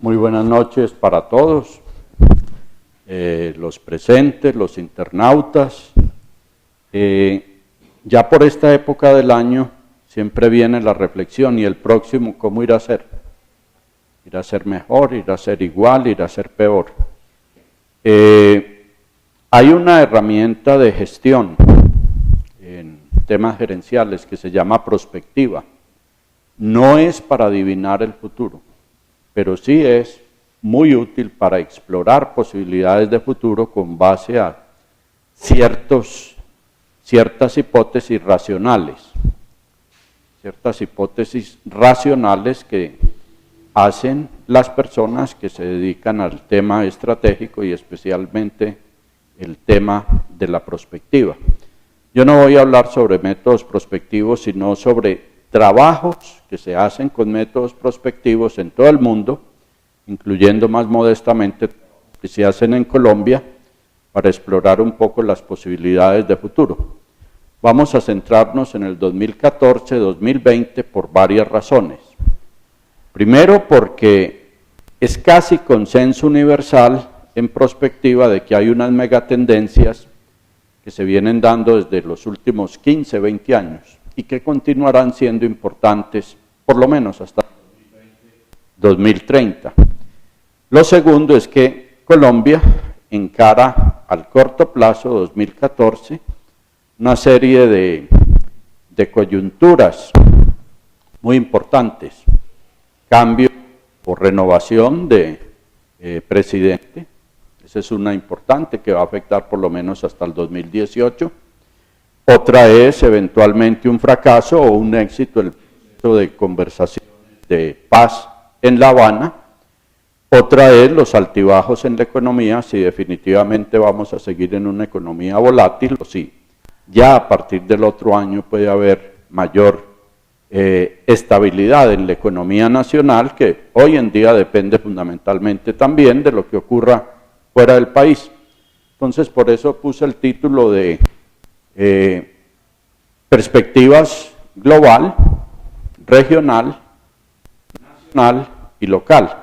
Muy buenas noches para todos, los presentes, los internautas. Ya por esta época del año siempre viene la reflexión, ¿y el próximo cómo irá a ser? ¿Irá a ser mejor, irá a ser igual, irá a ser peor? Hay una herramienta de gestión en temas gerenciales que se llama prospectiva. No es para adivinar el futuro, pero sí es muy útil para explorar posibilidades de futuro con base a ciertas hipótesis racionales. Ciertas hipótesis racionales que hacen las personas que se dedican al tema estratégico y especialmente el tema de la prospectiva. Yo no voy a hablar sobre métodos prospectivos, sino sobre trabajos que se hacen con métodos prospectivos en todo el mundo, incluyendo más modestamente que se hacen en Colombia, para explorar un poco las posibilidades de futuro. Vamos a centrarnos en el 2014-2020 por varias razones. Primero, porque es casi consenso universal en prospectiva de que hay unas megatendencias que se vienen dando desde los últimos 15, 20 años y que continuarán siendo importantes por lo menos hasta 2030. Lo segundo es que Colombia encara al corto plazo, 2014, una serie de coyunturas muy importantes. Cambio o renovación de presidente, esa es una importante que va a afectar por lo menos hasta el 2018. Otra es eventualmente un fracaso o un éxito el proceso de conversaciones de paz en La Habana. Otra es los altibajos en la economía, si definitivamente vamos a seguir en una economía volátil o si ya a partir del otro año puede haber mayor estabilidad en la economía nacional, que hoy en día depende fundamentalmente también de lo que ocurra fuera del país. Entonces, por eso puse el título de perspectivas global, regional, nacional y local.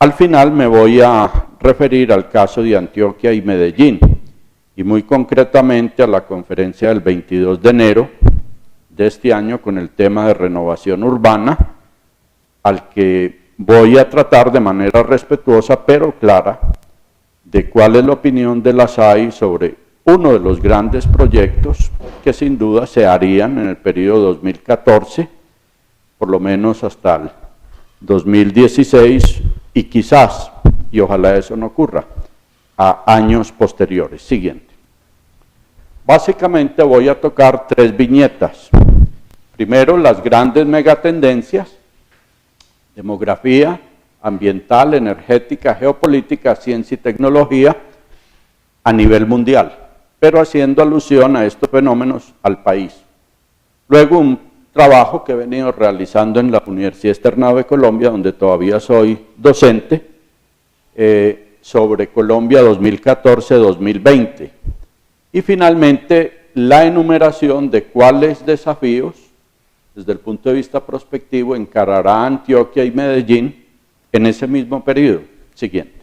Al final me voy a referir al caso de Antioquia y Medellín, y muy concretamente a la conferencia del 22 de enero de este año con el tema de renovación urbana, al que voy a tratar de manera respetuosa pero clara de cuál es la opinión de la SAI sobre uno de los grandes proyectos que sin duda se harían en el periodo 2014, por lo menos hasta el 2016 y quizás, y ojalá eso no ocurra, a años posteriores. Siguiente. Básicamente voy a tocar tres viñetas. Primero, las grandes megatendencias: demografía, ambiental, energética, geopolítica, ciencia y tecnología a nivel mundial, pero haciendo alusión a estos fenómenos al país. Luego, un trabajo que he venido realizando en la Universidad Externado de Colombia, donde todavía soy docente, sobre Colombia 2014-2020. Y finalmente, la enumeración de cuáles desafíos, desde el punto de vista prospectivo, encarará Antioquia y Medellín en ese mismo periodo. Siguiente.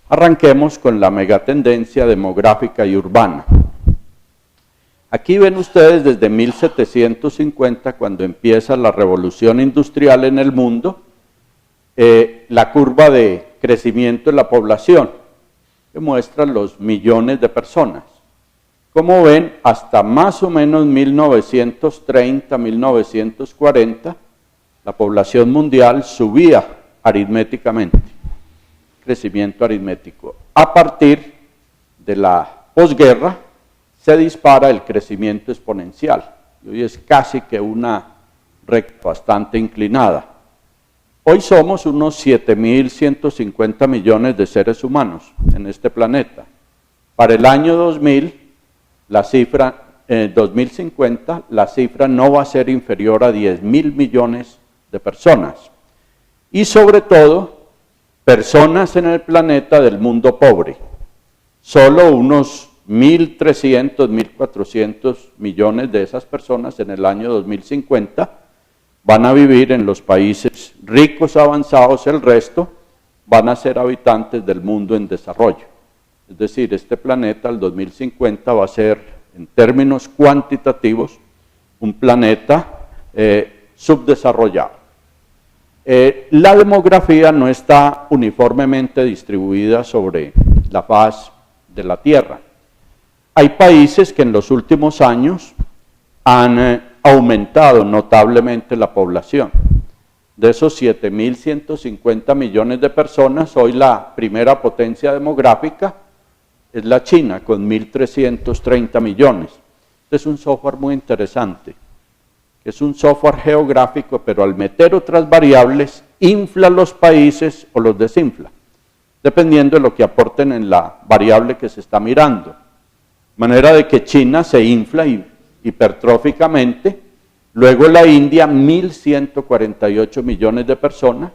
Arranquemos con la megatendencia demográfica y urbana. Aquí ven ustedes desde 1750, cuando empieza la revolución industrial en el mundo, la curva de crecimiento de la población, que muestra los millones de personas. Como ven, hasta más o menos 1930, 1940, la población mundial subía aritméticamente, crecimiento aritmético. A partir de la posguerra se dispara el crecimiento exponencial, y hoy es casi que una recta bastante inclinada. Hoy somos unos 7.150 millones de seres humanos en este planeta. Para el año 2050, la cifra no va a ser inferior a 10.000 millones de personas. Y sobre todo, personas en el planeta del mundo pobre. Solo unos 1.300, 1.400 millones de esas personas en el año 2050 van a vivir en los países ricos, avanzados, el resto van a ser habitantes del mundo en desarrollo. Es decir, este planeta al 2050 va a ser, en términos cuantitativos, un planeta subdesarrollado. La demografía no está uniformemente distribuida sobre la faz de la Tierra. Hay países que en los últimos años han aumentado notablemente la población. De esos 7.150 millones de personas, hoy la primera potencia demográfica es la China, con 1.330 millones. Este es un software muy interesante. Es un software geográfico, pero al meter otras variables, infla los países o los desinfla, dependiendo de lo que aporten en la variable que se está mirando. De manera de que China se infla hipertróficamente, luego la India 1.148 millones de personas,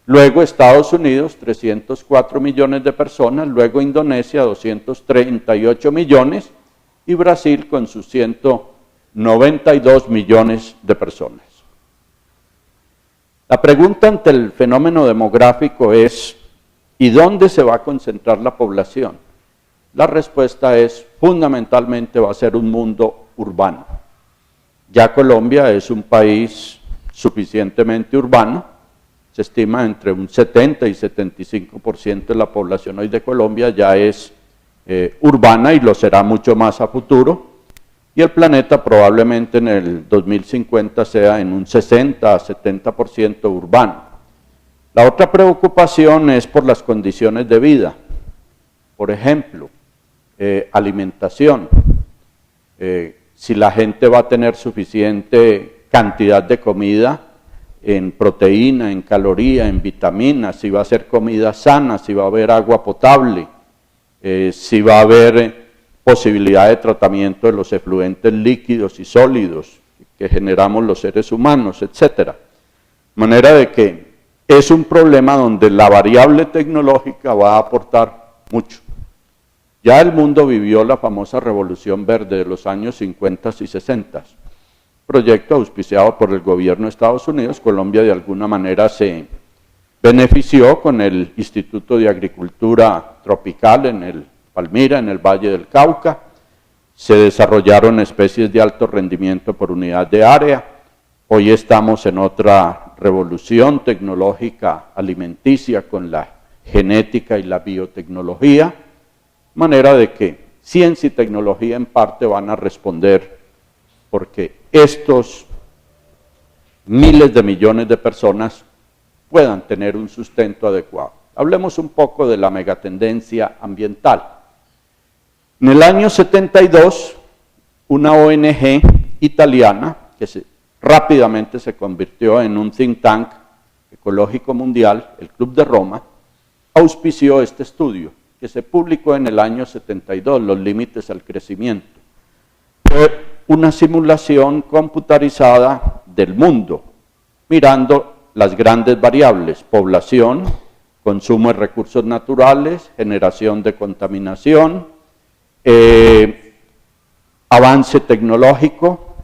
luego Estados Unidos 304 millones de personas, luego Indonesia 238 millones y Brasil con sus 192 millones de personas. La pregunta ante el fenómeno demográfico es, ¿y dónde se va a concentrar la población? La respuesta es, fundamentalmente va a ser un mundo urbano. Ya Colombia es un país suficientemente urbano, se estima entre un 70 y 75% de la población hoy de Colombia ya es urbana y lo será mucho más a futuro, y el planeta probablemente en el 2050 sea en un 60 a 70% urbano. La otra preocupación es por las condiciones de vida, por ejemplo, alimentación. Si la gente va a tener suficiente cantidad de comida en proteína, en caloría, en vitaminas, si va a ser comida sana, si va a haber agua potable, si va a haber posibilidad de tratamiento de los efluentes líquidos y sólidos que generamos los seres humanos, etc. De manera de que es un problema donde la variable tecnológica va a aportar mucho. Ya el mundo vivió la famosa revolución verde de los años 50 y 60, proyecto auspiciado por el gobierno de Estados Unidos. Colombia de alguna manera se benefició con el Instituto de Agricultura Tropical en el Palmira, en el Valle del Cauca. Se desarrollaron especies de alto rendimiento por unidad de área. Hoy estamos en otra revolución tecnológica alimenticia con la genética y la biotecnología, manera de que ciencia y tecnología en parte van a responder porque estos miles de millones de personas puedan tener un sustento adecuado. Hablemos un poco de la megatendencia ambiental. En el año 72, una ONG italiana, que rápidamente se convirtió en un think tank ecológico mundial, el Club de Roma, auspició este estudio, que se publicó en el año 72, Los límites al crecimiento. Fue una simulación computarizada del mundo, mirando las grandes variables: población, consumo de recursos naturales, generación de contaminación, avance tecnológico,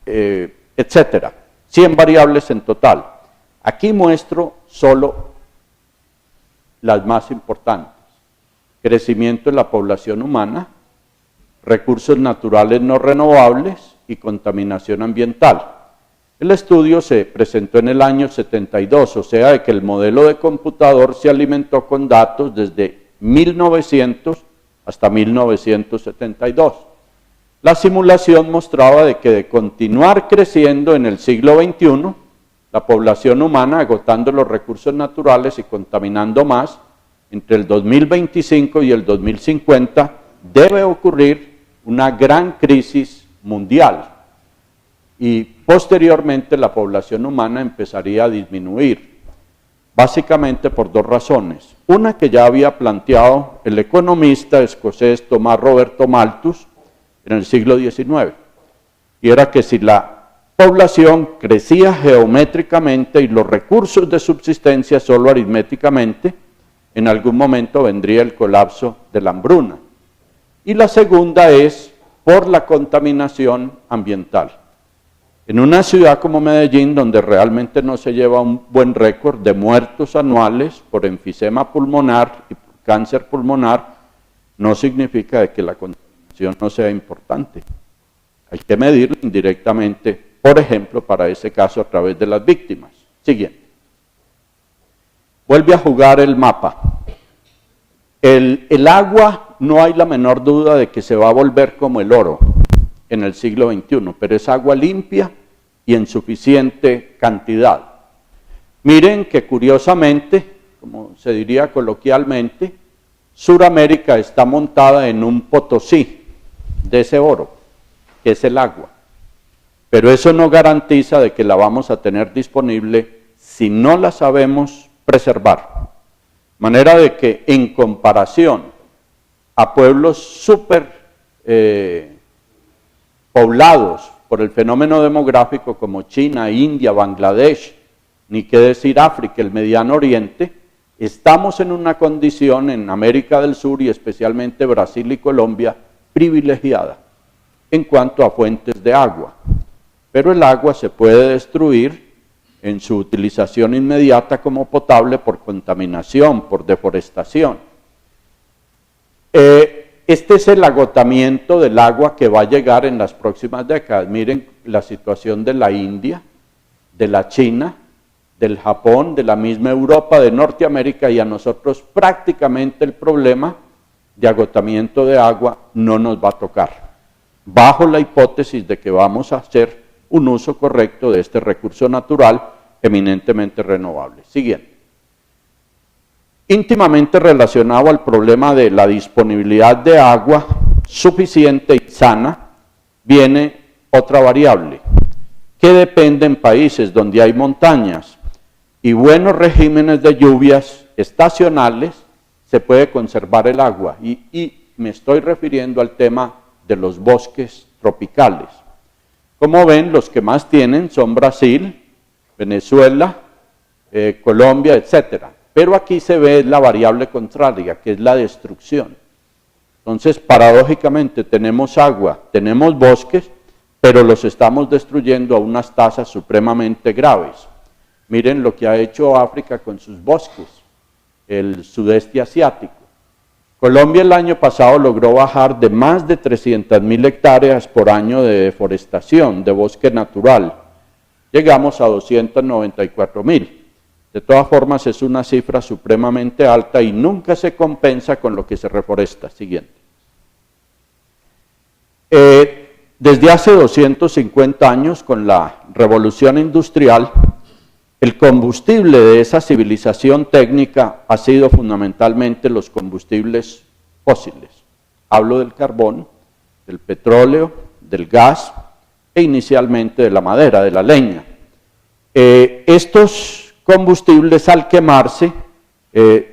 etcétera. 100 variables en total. Aquí muestro solo las más importantes: crecimiento de la población humana, recursos naturales no renovables y contaminación ambiental. El estudio se presentó en el año 72, o sea, de que el modelo de computador se alimentó con datos desde 1900 hasta 1972. La simulación mostraba de que de continuar creciendo en el siglo XXI, la población humana, agotando los recursos naturales y contaminando más, entre el 2025 y el 2050 debe ocurrir una gran crisis mundial y posteriormente la población humana empezaría a disminuir, básicamente por dos razones. Una que ya había planteado el economista escocés Tomás Roberto Malthus en el siglo XIX, y era que si la población crecía geométricamente y los recursos de subsistencia solo aritméticamente, en algún momento vendría el colapso de la hambruna. Y la segunda es por la contaminación ambiental. En una ciudad como Medellín, donde realmente no se lleva un buen récord de muertos anuales por enfisema pulmonar y por cáncer pulmonar, no significa que la contaminación no sea importante. Hay que medirla indirectamente, por ejemplo, para ese caso a través de las víctimas. Siguiente. Vuelve a jugar el mapa. El agua, no hay la menor duda de que se va a volver como el oro en el siglo XXI, pero es agua limpia y en suficiente cantidad. Miren que curiosamente, como se diría coloquialmente, Suramérica está montada en un potosí de ese oro, que es el agua. Pero eso no garantiza de que la vamos a tener disponible si no la sabemos preservar. Manera de que en comparación a pueblos súper poblados por el fenómeno demográfico como China, India, Bangladesh, ni qué decir África, el Mediano Oriente, estamos en una condición en América del Sur y especialmente Brasil y Colombia privilegiada en cuanto a fuentes de agua. Pero el agua se puede destruir en su utilización inmediata como potable por contaminación, por deforestación. Este es el agotamiento del agua que va a llegar en las próximas décadas. Miren la situación de la India, de la China, del Japón, de la misma Europa, de Norteamérica, y a nosotros prácticamente el problema de agotamiento de agua no nos va a tocar, bajo la hipótesis de que vamos a hacer un uso correcto de este recurso natural eminentemente renovable. Siguiente. Íntimamente relacionado al problema de la disponibilidad de agua suficiente y sana, viene otra variable, que depende en países donde hay montañas y buenos regímenes de lluvias estacionales, se puede conservar el agua. Y me estoy refiriendo al tema de los bosques tropicales. Como ven, los que más tienen son Brasil, Venezuela, Colombia, etcétera. Pero aquí se ve la variable contraria, que es la destrucción. Entonces, paradójicamente, tenemos agua, tenemos bosques, pero los estamos destruyendo a unas tasas supremamente graves. Miren lo que ha hecho África con sus bosques, el sudeste asiático. Colombia el año pasado logró bajar de más de 300.000 hectáreas por año de deforestación, de bosque natural. Llegamos a 294.000. De todas formas, es una cifra supremamente alta y nunca se compensa con lo que se reforesta. Siguiente. Desde hace 250 años, con la revolución industrial, el combustible de esa civilización técnica ha sido fundamentalmente los combustibles fósiles. Hablo del carbón, del petróleo, del gas e inicialmente de la madera, de la leña. Estos combustibles al quemarse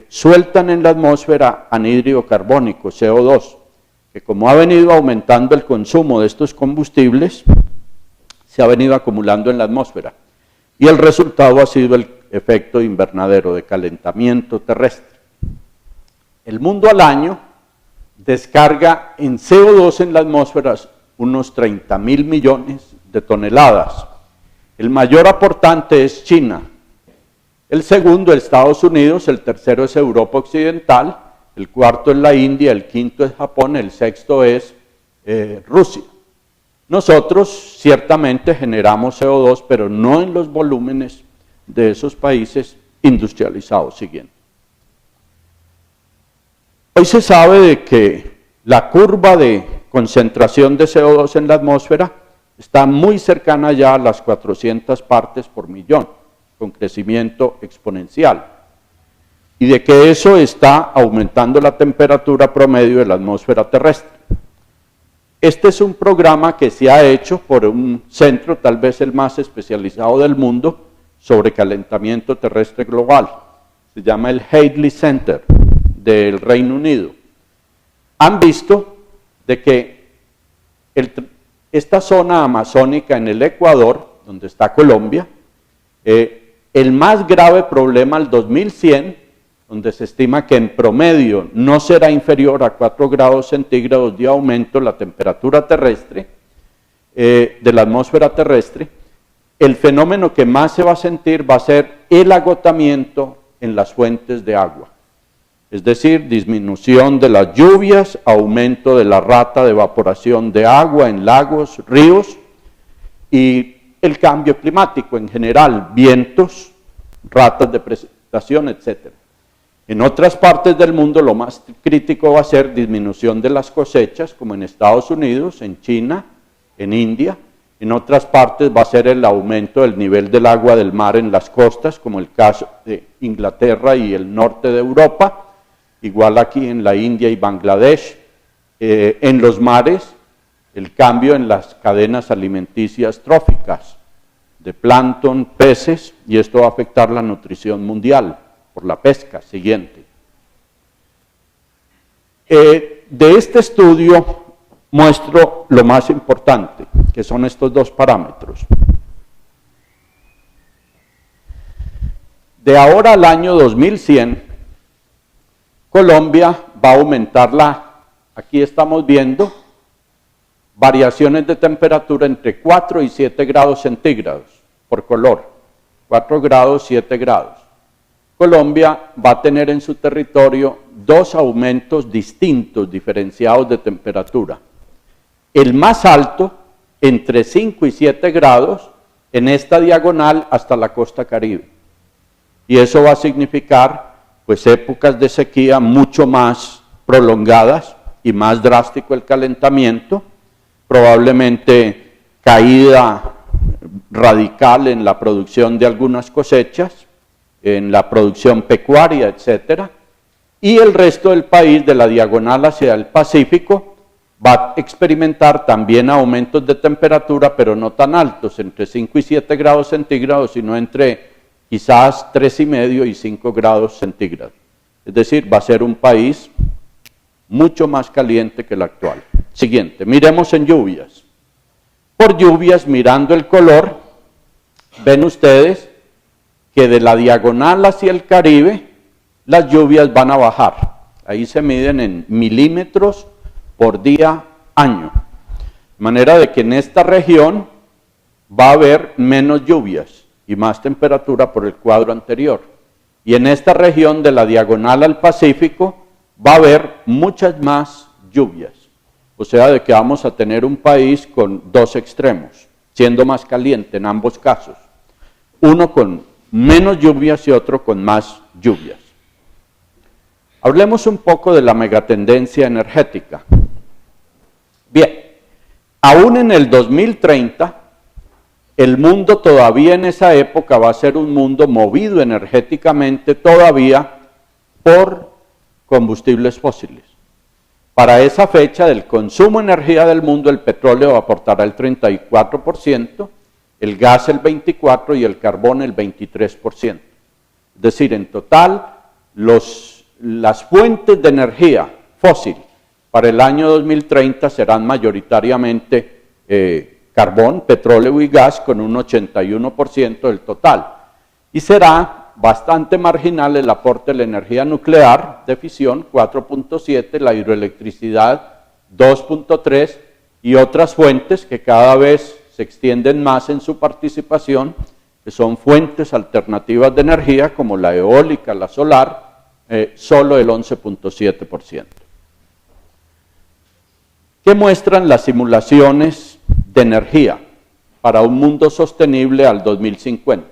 sueltan en la atmósfera anhídrido carbónico, CO2, que como ha venido aumentando el consumo de estos combustibles, se ha venido acumulando en la atmósfera. Y el resultado ha sido el efecto invernadero de calentamiento terrestre. El mundo al año descarga en CO2 en la atmósfera unos 30.000 millones de toneladas. El mayor aportante es China. El segundo, Estados Unidos, el tercero es Europa Occidental, el cuarto es la India, el quinto es Japón, el sexto es Rusia. Nosotros ciertamente generamos CO2, pero no en los volúmenes de esos países industrializados. Siguiente. Hoy se sabe de que la curva de concentración de CO2 en la atmósfera está muy cercana ya a las 400 partes por millón, con crecimiento exponencial, y de que eso está aumentando la temperatura promedio de la atmósfera terrestre. Este es un programa que se ha hecho por un centro, tal vez el más especializado del mundo, sobre calentamiento terrestre global. Se llama el Hadley Center del Reino Unido. Han visto de que esta zona amazónica en el Ecuador, donde está Colombia, el más grave problema al 2100, donde se estima que en promedio no será inferior a 4 grados centígrados de aumento la temperatura terrestre, de la atmósfera terrestre, el fenómeno que más se va a sentir va a ser el agotamiento en las fuentes de agua. Es decir, disminución de las lluvias, aumento de la rata de evaporación de agua en lagos, ríos, y el cambio climático en general, vientos, ratas de precipitación, etc. En otras partes del mundo lo más crítico va a ser disminución de las cosechas, como en Estados Unidos, en China, en India. En otras partes va a ser el aumento del nivel del agua del mar en las costas, como el caso de Inglaterra y el norte de Europa, igual aquí en la India y Bangladesh. En los mares, el cambio en las cadenas alimenticias tróficas, de plancton, peces, y esto va a afectar la nutrición mundial por la pesca. Siguiente. De este estudio muestro lo más importante, que son estos dos parámetros. De ahora al año 2100, Colombia va a aumentar aquí estamos viendo, variaciones de temperatura entre 4 y 7 grados centígrados por color, 4 grados, 7 grados. Colombia va a tener en su territorio dos aumentos distintos, diferenciados de temperatura. El más alto, entre 5 y 7 grados, en esta diagonal hasta la costa Caribe. Y eso va a significar, pues, épocas de sequía mucho más prolongadas y más drástico el calentamiento, probablemente caída radical en la producción de algunas cosechas, en la producción pecuaria, etc. Y el resto del país, de la diagonal hacia el Pacífico, va a experimentar también aumentos de temperatura, pero no tan altos, entre 5 y 7 grados centígrados, sino entre quizás 3,5 y 5 grados centígrados. Es decir, va a ser un país mucho más caliente que el actual. Siguiente, miremos en lluvias. Por lluvias, mirando el color, ven ustedes que de la diagonal hacia el Caribe, las lluvias van a bajar. Ahí se miden en milímetros por día, año. De manera de que en esta región va a haber menos lluvias y más temperatura por el cuadro anterior. Y en esta región de la diagonal al Pacífico va a haber muchas más lluvias. O sea, de que vamos a tener un país con dos extremos, siendo más caliente en ambos casos. Uno con menos lluvias y otro con más lluvias. Hablemos un poco de la megatendencia energética. Bien, aún en el 2030, el mundo todavía en esa época va a ser un mundo movido energéticamente todavía por combustibles fósiles. Para esa fecha, del consumo de energía del mundo, el petróleo aportará el 34%, el gas el 24% y el carbón el 23%. Es decir, en total, las fuentes de energía fósil para el año 2030 serán mayoritariamente carbón, petróleo y gas, con un 81% del total. Y será bastante marginal el aporte de la energía nuclear de fisión, 4.7, la hidroelectricidad, 2.3, y otras fuentes que cada vez se extienden más en su participación, que son fuentes alternativas de energía, como la eólica, la solar, solo el 11.7%. ¿Qué muestran las simulaciones de energía para un mundo sostenible al 2050?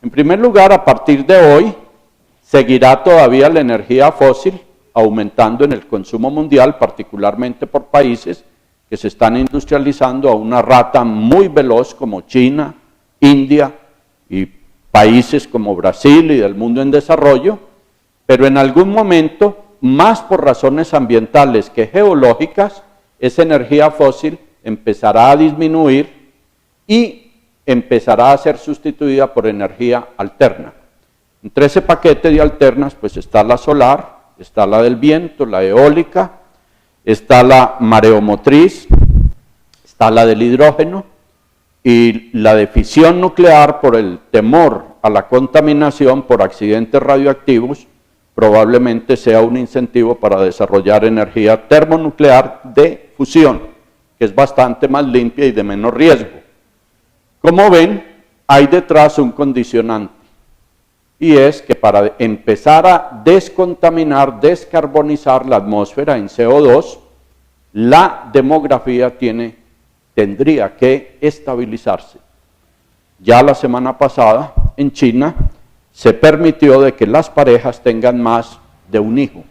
En primer lugar, a partir de hoy, seguirá todavía la energía fósil aumentando en el consumo mundial, particularmente por países que se están industrializando a una rata muy veloz como China, India y países como Brasil y del mundo en desarrollo, pero en algún momento, más por razones ambientales que geológicas, esa energía fósil empezará a disminuir y empezará a ser sustituida por energía alterna. Entre ese paquete de alternas, pues está la solar, está la del viento, la eólica, está la mareomotriz, está la del hidrógeno, y la de fisión nuclear, por el temor a la contaminación por accidentes radioactivos, probablemente sea un incentivo para desarrollar energía termonuclear de fusión, que es bastante más limpia y de menor riesgo. Como ven, hay detrás un condicionante, y es que para empezar a descontaminar, descarbonizar la atmósfera en CO2, la demografía tendría que estabilizarse. Ya la semana pasada, en China, se permitió de que las parejas tengan más de un hijo.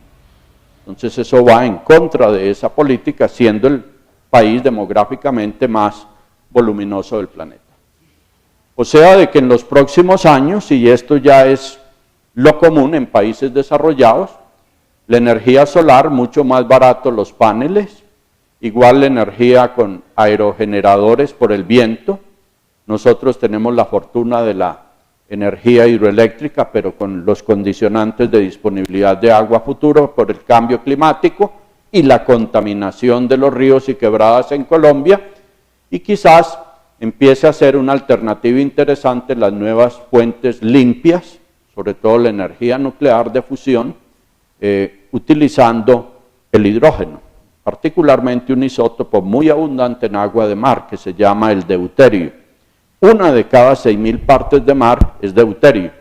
Entonces eso va en contra de esa política, siendo el país demográficamente más voluminoso del planeta. O sea, de que en los próximos años, y esto ya es lo común en países desarrollados, la energía solar, mucho más barato los paneles, igual la energía con aerogeneradores por el viento. Nosotros tenemos la fortuna de la energía hidroeléctrica, pero con los condicionantes de disponibilidad de agua futuro por el cambio climático y la contaminación de los ríos y quebradas en Colombia, y quizás empiece a ser una alternativa interesante las nuevas fuentes limpias, sobre todo la energía nuclear de fusión, utilizando el hidrógeno, particularmente un isótopo muy abundante en agua de mar que se llama el deuterio. Una de cada 6.000 partes de mar es deuterio,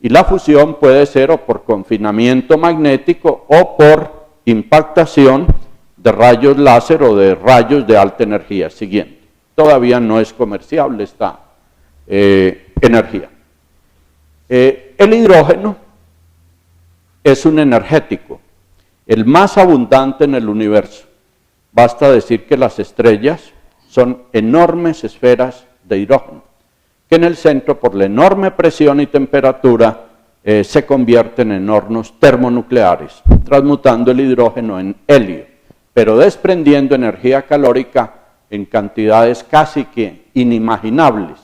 y la fusión puede ser o por confinamiento magnético o por impactación de rayos láser o de rayos de alta energía. Siguiente. Todavía no es comerciable esta energía. El hidrógeno es un energético, el más abundante en el universo. Basta decir que las estrellas son enormes esferas de hidrógeno, que en el centro, por la enorme presión y temperatura, se convierten en hornos termonucleares, transmutando el hidrógeno en helio, pero desprendiendo energía calórica en cantidades casi que inimaginables.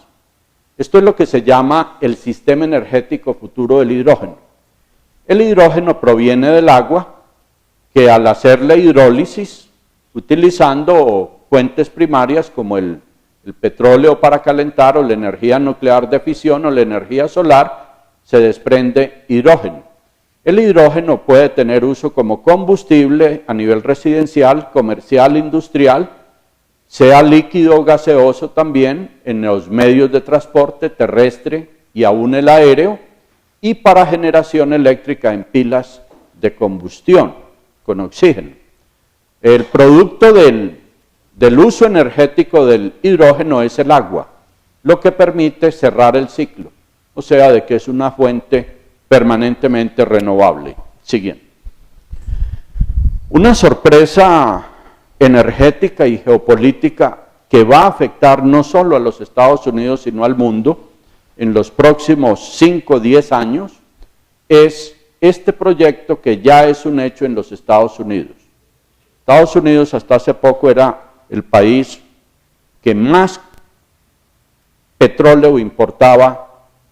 Esto es lo que se llama el sistema energético futuro del hidrógeno. El hidrógeno proviene del agua, que al hacer la hidrólisis, utilizando fuentes primarias como el petróleo para calentar o la energía nuclear de fisión o la energía solar, se desprende hidrógeno. El hidrógeno puede tener uso como combustible a nivel residencial, comercial, industrial, sea líquido o gaseoso también en los medios de transporte terrestre y aún el aéreo, y para generación eléctrica en pilas de combustión con oxígeno. El producto del uso energético del hidrógeno es el agua, lo que permite cerrar el ciclo, o sea, de que es una fuente permanentemente renovable. Siguiente. Una sorpresa energética y geopolítica que va a afectar no solo a los Estados Unidos, sino al mundo en los próximos 5 o 10 años, es este proyecto que ya es un hecho en los Estados Unidos. Estados Unidos hasta hace poco era el país que más petróleo importaba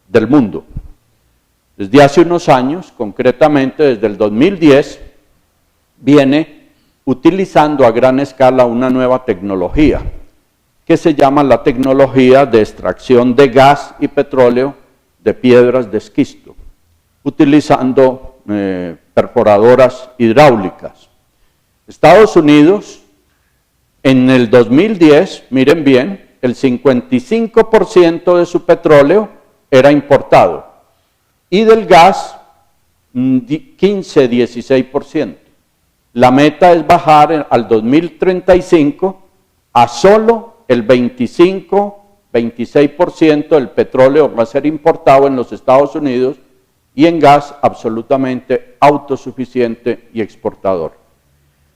del mundo. Desde hace unos años, concretamente desde el 2010, viene utilizando a gran escala una nueva tecnología que se llama la tecnología de extracción de gas y petróleo de piedras de esquisto, utilizando perforadoras hidráulicas. Estados Unidos, en el 2010, miren bien, el 55% de su petróleo era importado y del gas 15-16%. La meta es bajar al 2035 a solo el 25-26% del petróleo va a ser importado en los Estados Unidos y en gas absolutamente autosuficiente y exportador.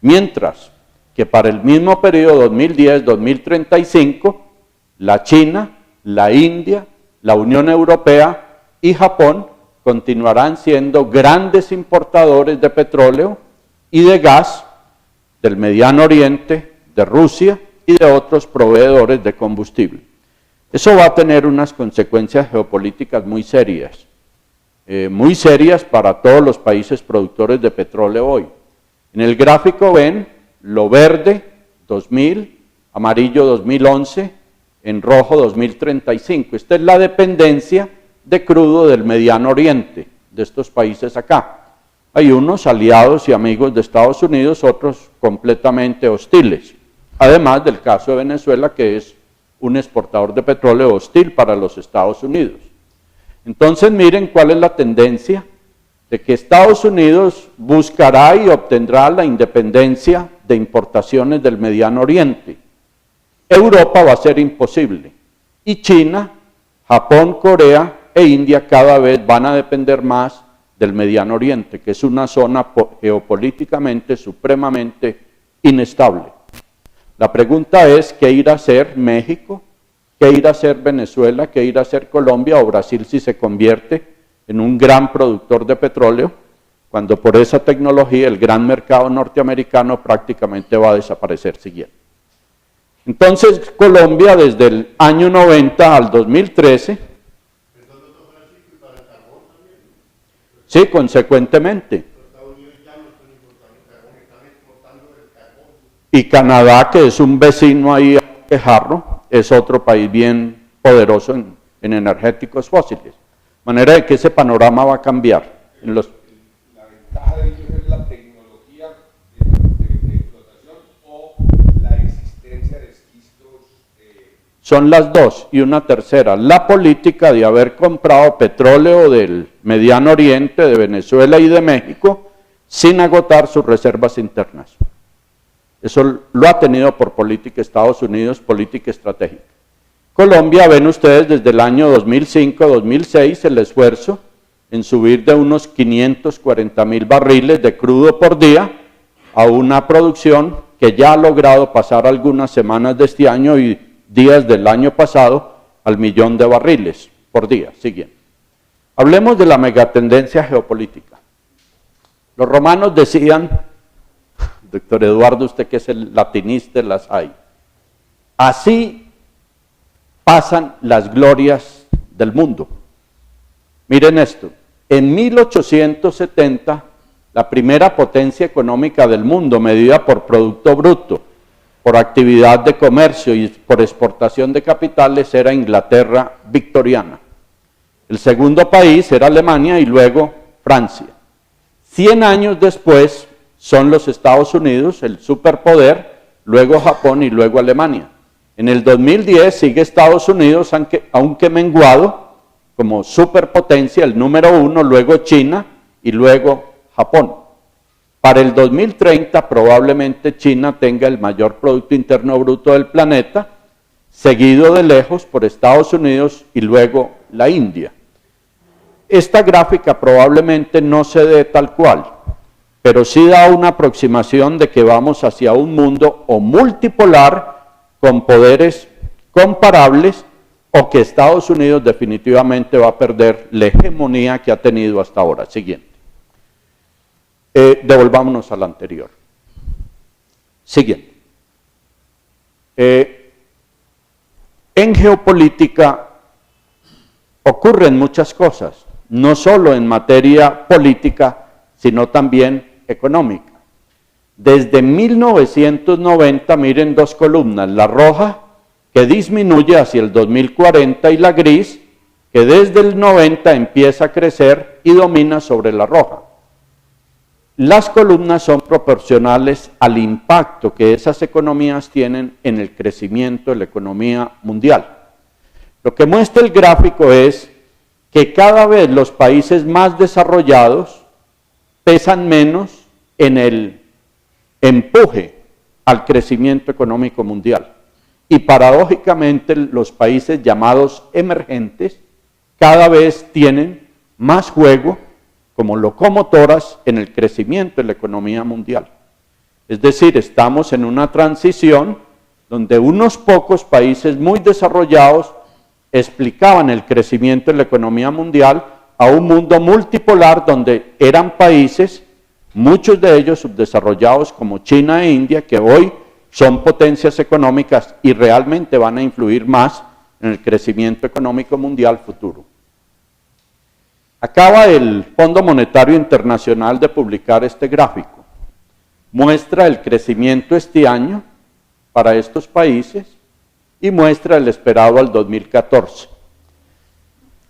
Mientras que para el mismo periodo 2010-2035, la China, la India, la Unión Europea y Japón continuarán siendo grandes importadores de petróleo y de gas del Mediano Oriente, de Rusia y de otros proveedores de combustible. Eso va a tener unas consecuencias geopolíticas muy serias para todos los países productores de petróleo hoy. En el gráfico ven lo verde 2000, amarillo 2011, en rojo 2035. Esta es la dependencia de crudo del Mediano Oriente, de estos países acá. Hay unos aliados y amigos de Estados Unidos, otros completamente hostiles. Además del caso de Venezuela, que es un exportador de petróleo hostil para los Estados Unidos. Entonces miren cuál es la tendencia de que Estados Unidos buscará y obtendrá la independencia de importaciones del Mediano Oriente. Europa va a ser imposible. Y China, Japón, Corea e India cada vez van a depender más del Mediano Oriente, que es una zona geopolíticamente supremamente inestable. La pregunta es, ¿qué irá a hacer México? ¿Qué irá a hacer Venezuela? ¿Qué irá a hacer Colombia o Brasil si se convierte en un gran productor de petróleo? Cuando por esa tecnología el gran mercado norteamericano prácticamente va a desaparecer siguiente. Entonces Colombia desde el año 90 al 2013, sí, consecuentemente. Y Canadá, que es un vecino ahí a quejarlo, es otro país bien poderoso en energéticos fósiles. De manera de que ese panorama va a cambiar. La ventaja de ellos es la tecnología de explotación o la existencia de esquistos. Son las dos, y una tercera, la política de haber comprado petróleo del Mediano Oriente, de Venezuela y de México, sin agotar sus reservas internas. Eso lo ha tenido por política Estados Unidos, política estratégica. Colombia, ven ustedes desde el año 2005-2006 el esfuerzo en subir de unos 540,000 barriles de crudo por día a una producción que ya ha logrado pasar algunas semanas de este año y días del año pasado al 1.000.000 de barriles por día. Siguiente. Hablemos de la megatendencia geopolítica. Los romanos decían, doctor Eduardo, usted que es el latinista, las hay. Así pasan las glorias del mundo. Miren esto, en 1870, la primera potencia económica del mundo, medida por Producto Bruto, por actividad de comercio y por exportación de capitales, era Inglaterra victoriana. El segundo país era Alemania y luego Francia. 100 años después son los Estados Unidos, el superpoder, luego Japón y luego Alemania. En el 2010 sigue Estados Unidos, aunque menguado, como superpotencia, el número 1, luego China y luego Japón. Para el 2030 probablemente China tenga el mayor Producto Interno Bruto del planeta, seguido de lejos por Estados Unidos y luego la India. Esta gráfica probablemente no se dé tal cual, pero sí da una aproximación de que vamos hacia un mundo o multipolar con poderes comparables o que Estados Unidos definitivamente va a perder la hegemonía que ha tenido hasta ahora. Siguiente. Devolvámonos al anterior. Siguiente. En geopolítica ocurren muchas cosas, no solo en materia política, sino también económica. Desde 1990, miren dos columnas, la roja que disminuye hacia el 2040 y la gris que desde el 90 empieza a crecer y domina sobre la roja. Las columnas son proporcionales al impacto que esas economías tienen en el crecimiento de la economía mundial. Lo que muestra el gráfico es que cada vez los países más desarrollados pesan menos en el empuje al crecimiento económico mundial. Y paradójicamente los países llamados emergentes cada vez tienen más juego como locomotoras en el crecimiento de la economía mundial. Es decir, estamos en una transición donde unos pocos países muy desarrollados explicaban el crecimiento de la economía mundial a un mundo multipolar donde eran países, muchos de ellos subdesarrollados como China e India, que hoy son potencias económicas y realmente van a influir más en el crecimiento económico mundial futuro. Acaba el Fondo Monetario Internacional de publicar este gráfico. Muestra el crecimiento este año para estos países y muestra el esperado al 2014.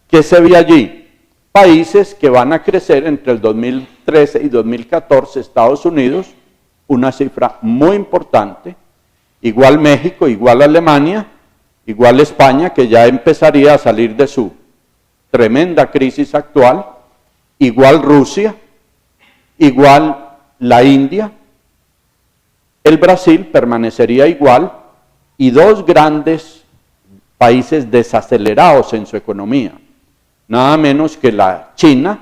¿Qué se ve allí? Países que van a crecer entre el 2013 y 2014, Estados Unidos, una cifra muy importante, igual México, igual Alemania, igual España, que ya empezaría a salir de su tremenda crisis actual, igual Rusia, igual la India, el Brasil permanecería igual y dos grandes países desacelerados en su economía, nada menos que la China,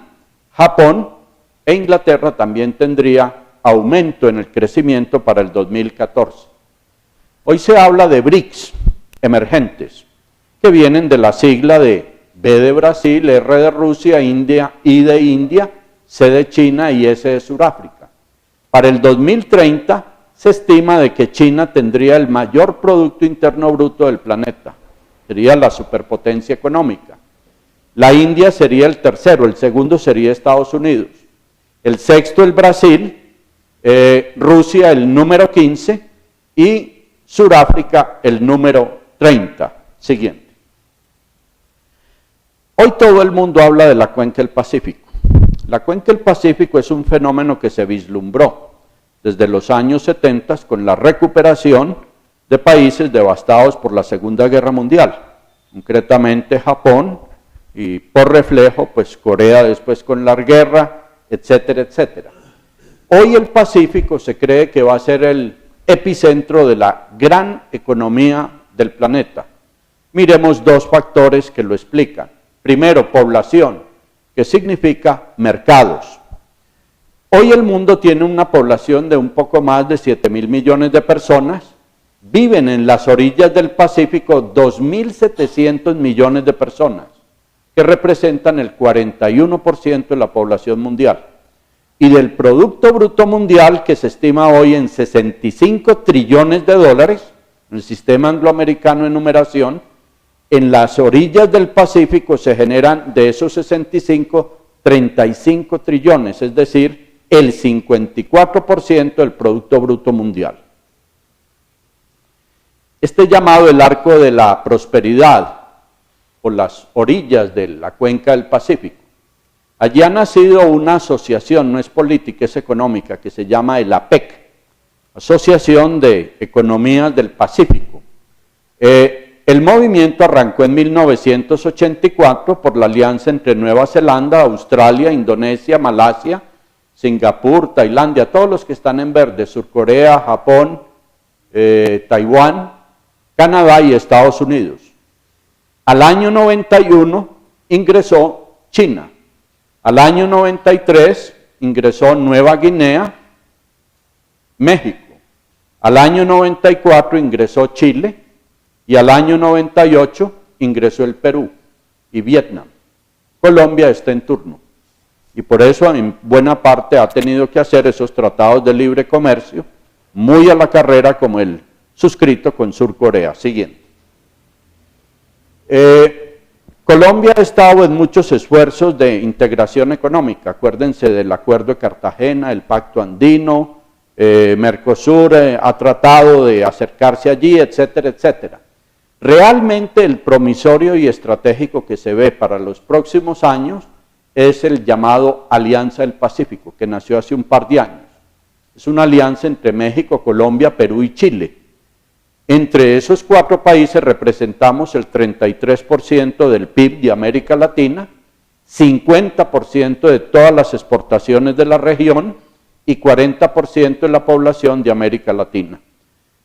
Japón e Inglaterra también tendría aumento en el crecimiento para el 2014. Hoy se habla de BRICS emergentes, que vienen de la sigla de B de Brasil, R de Rusia, India, I de India, C de China y S de Sudáfrica. Para el 2030 se estima de que China tendría el mayor Producto Interno Bruto del planeta, sería la superpotencia económica. La India sería el tercero, el segundo sería Estados Unidos, el sexto el Brasil, Rusia el número 15 y Sudáfrica el número 30. Siguiente. Hoy todo el mundo habla de la cuenca del Pacífico. La cuenca del Pacífico es un fenómeno que se vislumbró desde los años 70 con la recuperación de países devastados por la Segunda Guerra Mundial, concretamente Japón y por reflejo pues Corea después con la guerra, etcétera, etcétera. Hoy el Pacífico se cree que va a ser el epicentro de la gran economía del planeta. Miremos dos factores que lo explican. Primero, población, que significa mercados. Hoy el mundo tiene una población de un poco más de 7.000 millones de personas. Viven en las orillas del Pacífico 2.700 millones de personas, que representan el 41% de la población mundial. Y del Producto Bruto Mundial, que se estima hoy en 65 trillones de dólares, en el sistema angloamericano de numeración, en las orillas del Pacífico se generan de esos 65, 35 trillones, es decir, el 54% del Producto Bruto Mundial. Este llamado el arco de la prosperidad, o las orillas de la cuenca del Pacífico, allí ha nacido una asociación, no es política, es económica, que se llama el APEC, Asociación de Economías del Pacífico. El movimiento arrancó en 1984 por la alianza entre Nueva Zelanda, Australia, Indonesia, Malasia, Singapur, Tailandia, todos los que están en verde, Surcorea, Japón, Taiwán, Canadá y Estados Unidos. Al año 91 ingresó China. Al año 93 ingresó Nueva Guinea, México. Al año 94 ingresó Chile y al año 98 ingresó el Perú y Vietnam. Colombia está en turno y por eso en buena parte ha tenido que hacer esos tratados de libre comercio muy a la carrera como el suscrito con Surcorea. Siguiente. Colombia ha estado en muchos esfuerzos de integración económica, acuérdense del Acuerdo de Cartagena, el Pacto Andino, Mercosur ha tratado de acercarse allí, etcétera, etcétera. Realmente el promisorio y estratégico que se ve para los próximos años es el llamado Alianza del Pacífico, que nació hace un par de años. Es una alianza entre México, Colombia, Perú y Chile. Entre esos cuatro países representamos el 33% del PIB de América Latina, 50% de todas las exportaciones de la región y 40% de la población de América Latina.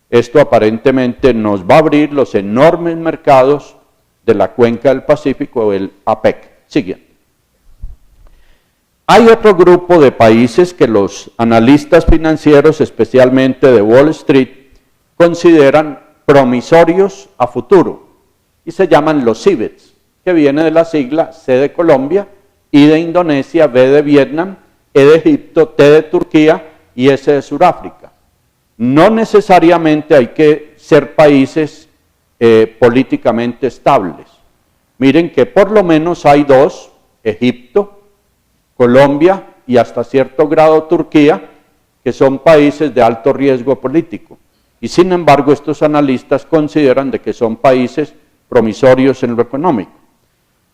Esto aparentemente nos va a abrir los enormes mercados de la cuenca del Pacífico, el APEC. Siguiente. Hay otro grupo de países que los analistas financieros, especialmente de Wall Street, consideran promisorios a futuro y se llaman los CIBETs, que viene de la sigla C de Colombia, I de Indonesia, B de Vietnam, E de Egipto, T de Turquía y S de Sudáfrica. No necesariamente hay que ser países políticamente estables. Miren que por lo menos hay dos, Egipto, Colombia y hasta cierto grado Turquía, que son países de alto riesgo político. Y sin embargo, estos analistas consideran de que son países promisorios en lo económico.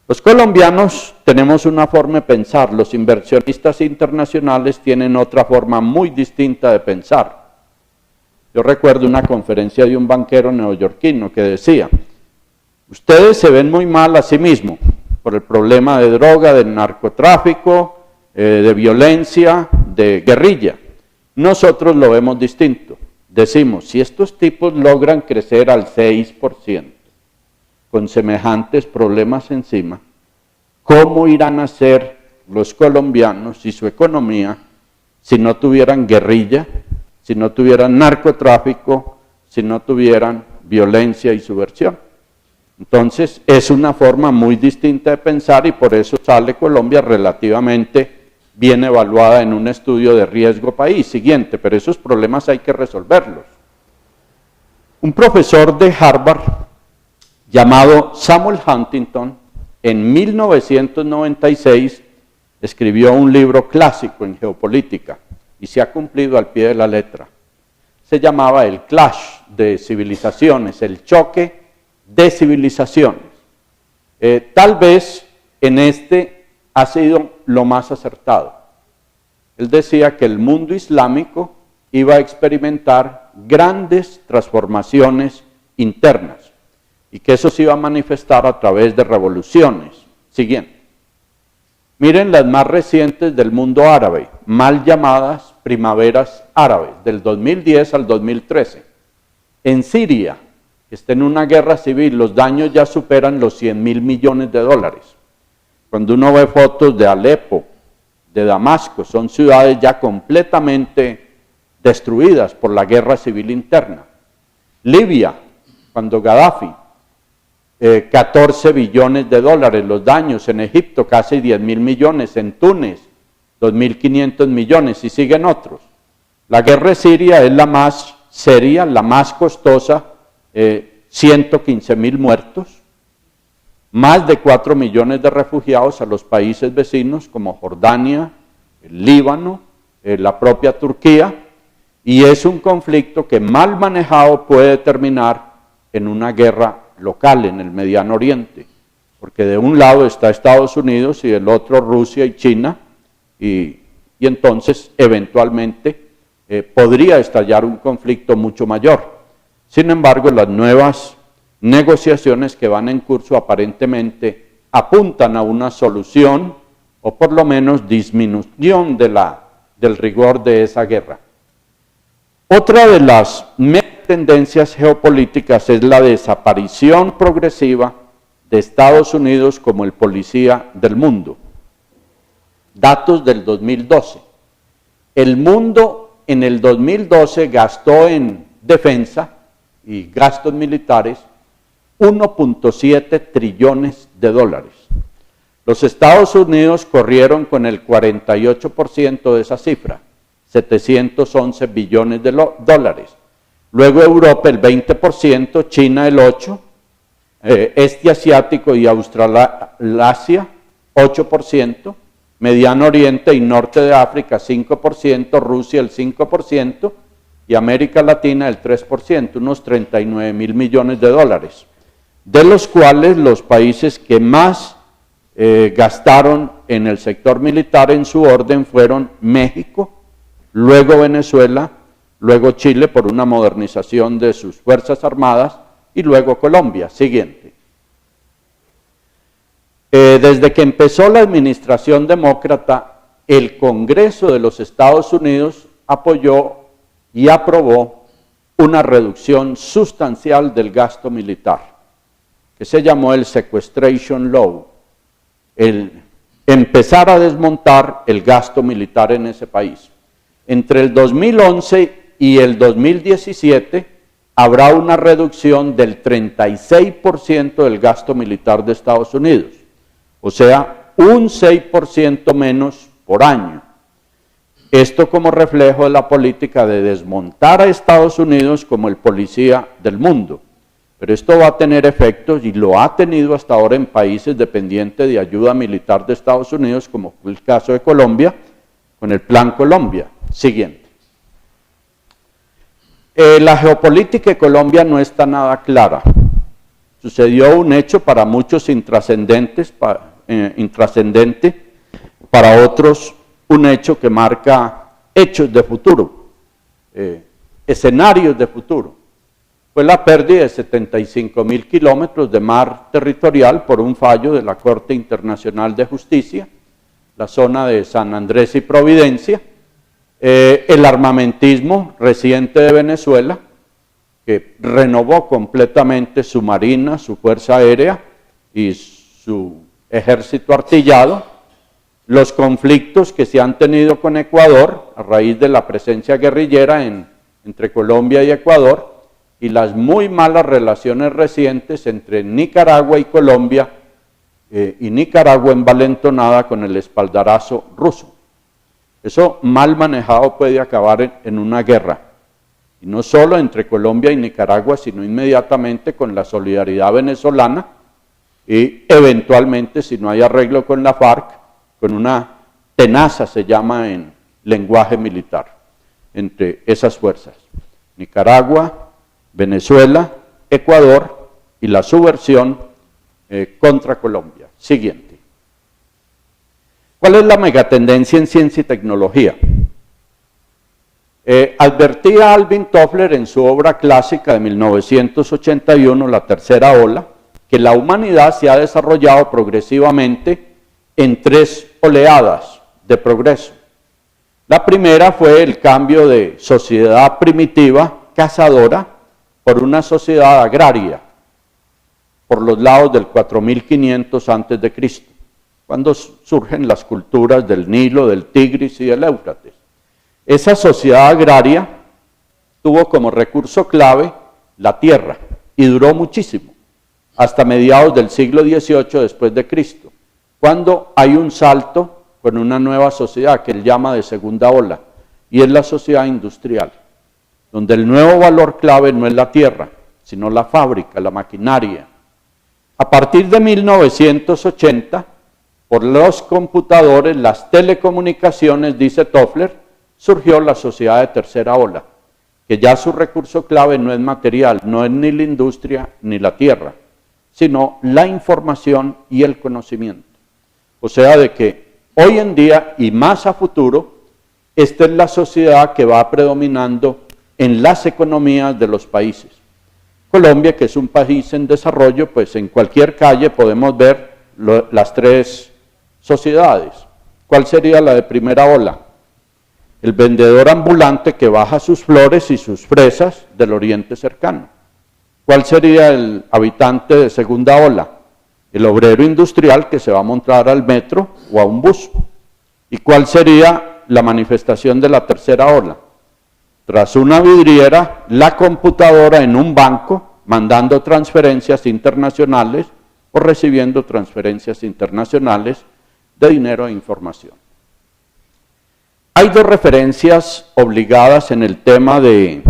Los colombianos tenemos una forma de pensar, los inversionistas internacionales tienen otra forma muy distinta de pensar. Yo recuerdo una conferencia de un banquero neoyorquino que decía, Ustedes se ven muy mal a sí mismos por el problema de droga, del narcotráfico, de violencia, de guerrilla. Nosotros lo vemos distinto. Decimos, si estos tipos logran crecer al 6%, con semejantes problemas encima, ¿cómo irán a ser los colombianos y su economía si no tuvieran guerrilla, si no tuvieran narcotráfico, si no tuvieran violencia y subversión? Entonces, es una forma muy distinta de pensar y por eso sale Colombia relativamente bien evaluada en un estudio de riesgo país. Siguiente, pero esos problemas hay que resolverlos. Un profesor de Harvard llamado Samuel Huntington, en 1996, escribió un libro clásico en geopolítica y se ha cumplido al pie de la letra. Se llamaba El Clash de Civilizaciones, el choque de civilizaciones. Tal vez en este ha sido lo más acertado. Él decía que el mundo islámico iba a experimentar grandes transformaciones internas y que eso se iba a manifestar a través de revoluciones. Siguiente. Miren las más recientes del mundo árabe, mal llamadas primaveras árabes, del 2010 al 2013. En Siria, que está en una guerra civil, los daños ya superan los 100.000 millones de dólares. Cuando uno ve fotos de Alepo, de Damasco, son ciudades ya completamente destruidas por la guerra civil interna. Libia, cuando Gaddafi, 14 billones de dólares los daños, en Egipto casi 10.000 millones, en Túnez 2.500 millones y siguen otros. La guerra siria es la más seria, la más costosa, 115.000 muertos, más de 4 millones de refugiados a los países vecinos como Jordania, el Líbano, la propia Turquía, y es un conflicto que mal manejado puede terminar en una guerra local en el Mediano Oriente, porque de un lado está Estados Unidos y del otro Rusia y China, y entonces eventualmente podría estallar un conflicto mucho mayor. Sin embargo, las nuevas negociaciones que van en curso aparentemente apuntan a una solución o por lo menos disminución del rigor de esa guerra. Otra de las tendencias geopolíticas es la desaparición progresiva de Estados Unidos como el policía del mundo. Datos del 2012. El mundo en el 2012 gastó en defensa y gastos militares 1.7 trillones de dólares. Los Estados Unidos corrieron con el 48% de esa cifra, 711 billones de dólares. Luego Europa el 20%, China el 8%, este asiático y Australasia 8%, Mediano Oriente y Norte de África 5%, Rusia el 5% y América Latina el 3%, unos 39.000 millones de dólares, de los cuales los países que más gastaron en el sector militar en su orden fueron México, luego Venezuela, luego Chile por una modernización de sus fuerzas armadas y luego Colombia. Siguiente. Desde que empezó la administración demócrata, el Congreso de los Estados Unidos apoyó y aprobó una reducción sustancial del gasto militar, que se llamó el Sequestration Law, el empezar a desmontar el gasto militar en ese país. Entre el 2011 y el 2017 habrá una reducción del 36% del gasto militar de Estados Unidos, o sea, un 6% menos por año. Esto como reflejo de la política de desmontar a Estados Unidos como el policía del mundo. Pero esto va a tener efectos y lo ha tenido hasta ahora en países dependientes de ayuda militar de Estados Unidos, como fue el caso de Colombia, con el Plan Colombia. Siguiente. La geopolítica de Colombia no está nada clara. Sucedió un hecho para muchos intrascendente, para otros un hecho que marca hechos de futuro, escenarios de futuro. fue la pérdida de 75.000 kilómetros de mar territorial por un fallo de la Corte Internacional de Justicia, la zona de San Andrés y Providencia, el armamentismo reciente de Venezuela, que renovó completamente su marina, su fuerza aérea y su ejército artillado, los conflictos que se han tenido con Ecuador a raíz de la presencia guerrillera entre Colombia y Ecuador, y las muy malas relaciones recientes entre Nicaragua y Colombia, y Nicaragua envalentonada con el espaldarazo ruso. Eso mal manejado puede acabar en una guerra, y no solo entre Colombia y Nicaragua, sino inmediatamente con la solidaridad venezolana y eventualmente, si no hay arreglo con la FARC, con una tenaza, se llama en lenguaje militar, entre esas fuerzas. Nicaragua, Venezuela, Ecuador y la subversión contra Colombia. Siguiente. ¿Cuál es la megatendencia en ciencia y tecnología? Advertía Alvin Toffler en su obra clásica de 1981, La tercera ola, que la humanidad se ha desarrollado progresivamente en 3 oleadas de progreso. La primera fue el cambio de sociedad primitiva, cazadora, por una sociedad agraria, por los lados del 4500 a.C., cuando surgen las culturas del Nilo, del Tigris y del Éufrates. Esa sociedad agraria tuvo como recurso clave la tierra y duró muchísimo, hasta mediados del siglo XVIII después de Cristo, cuando hay un salto con una nueva sociedad que él llama de segunda ola, y es la sociedad industrial, donde el nuevo valor clave no es la tierra, sino la fábrica, la maquinaria. A partir de 1980, por los computadores, las telecomunicaciones, dice Toffler, surgió la sociedad de tercera ola, que ya su recurso clave no es material, no es ni la industria ni la tierra, sino la información y el conocimiento. O sea, de que hoy en día y más a futuro, esta es la sociedad que va predominando en las economías de los países. Colombia, que es un país en desarrollo, pues en cualquier calle podemos ver las 3 sociedades. ¿Cuál sería la de primera ola? El vendedor ambulante que baja sus flores y sus fresas del oriente cercano. ¿Cuál sería el habitante de segunda ola? El obrero industrial que se va a montar al metro o a un bus. ¿Y cuál sería la manifestación de la tercera ola? Tras una vidriera, la computadora en un banco, mandando transferencias internacionales o recibiendo transferencias internacionales de dinero e información. Hay 2 referencias obligadas en el tema de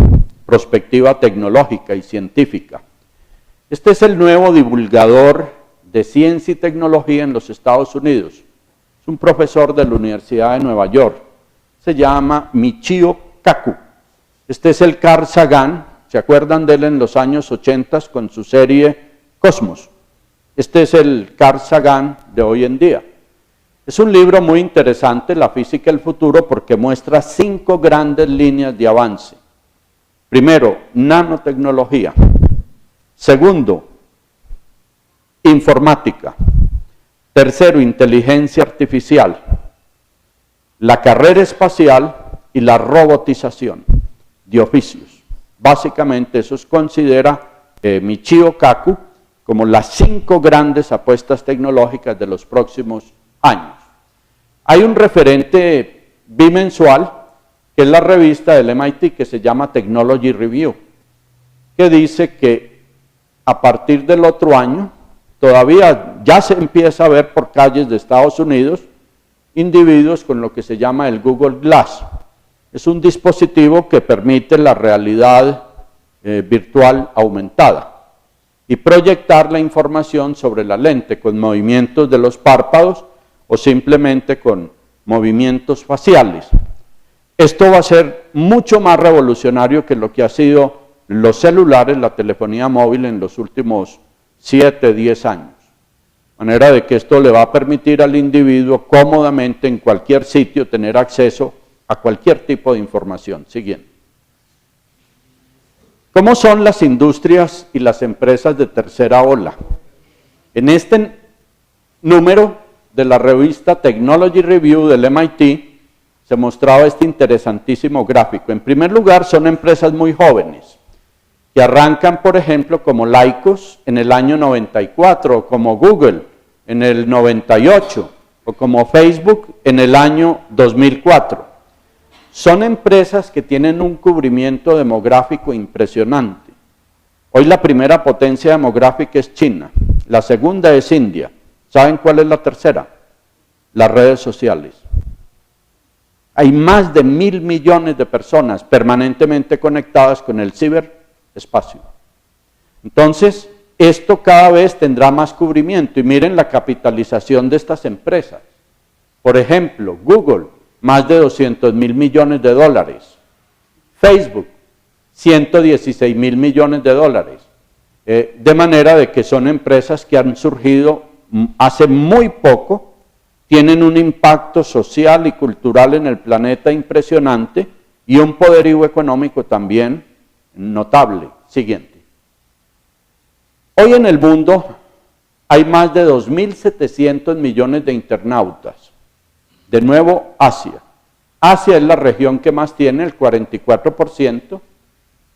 prospectiva tecnológica y científica. Este es el nuevo divulgador de ciencia y tecnología en los Estados Unidos. Es un profesor de la Universidad de Nueva York. Se llama Michio Kaku. Este es el Carl Sagan. ¿Se acuerdan de él en los años 80 con su serie Cosmos? Este es el Carl Sagan de hoy en día. Es un libro muy interesante, La física del futuro, porque muestra 5 grandes líneas de avance. Primero, nanotecnología. Segundo, informática. Tercero, inteligencia artificial. La carrera espacial y la robotización de oficios. Básicamente eso se considera Michio Kaku como las 5 grandes apuestas tecnológicas de los próximos años. Hay un referente bimensual, que es la revista del MIT, que se llama Technology Review, que dice que a partir del otro año, todavía ya se empieza a ver por calles de Estados Unidos, individuos con lo que se llama el Google Glass. Es un dispositivo que permite la realidad virtual aumentada y proyectar la información sobre la lente con movimientos de los párpados o simplemente con movimientos faciales. Esto va a ser mucho más revolucionario que lo que ha sido los celulares, la telefonía móvil en los últimos 7, 10 años. De manera de que esto le va a permitir al individuo cómodamente en cualquier sitio tener acceso a cualquier tipo de información. Siguiente. ¿Cómo son las industrias y las empresas de tercera ola? En este número de la revista Technology Review del MIT se mostraba este interesantísimo gráfico. En primer lugar, son empresas muy jóvenes, que arrancan, por ejemplo, como Lycos en el año 94, o como Google en el 98, o como Facebook en el año 2004. Son empresas que tienen un cubrimiento demográfico impresionante. Hoy la primera potencia demográfica es China, la segunda es India. ¿Saben cuál es la tercera? Las redes sociales. Hay más de 1.000 millones de personas permanentemente conectadas con el ciberespacio. Entonces, esto cada vez tendrá más cubrimiento y miren la capitalización de estas empresas. Por ejemplo, Google, más de 200.000 millones de dólares. Facebook, 116.000 millones de dólares. De manera de que son empresas que han surgido hace muy poco, tienen un impacto social y cultural en el planeta impresionante y un poderío económico también notable. Siguiente. Hoy en el mundo hay más de 2.700 millones de internautas. De nuevo, Asia. Asia es la región que más tiene, el 44%.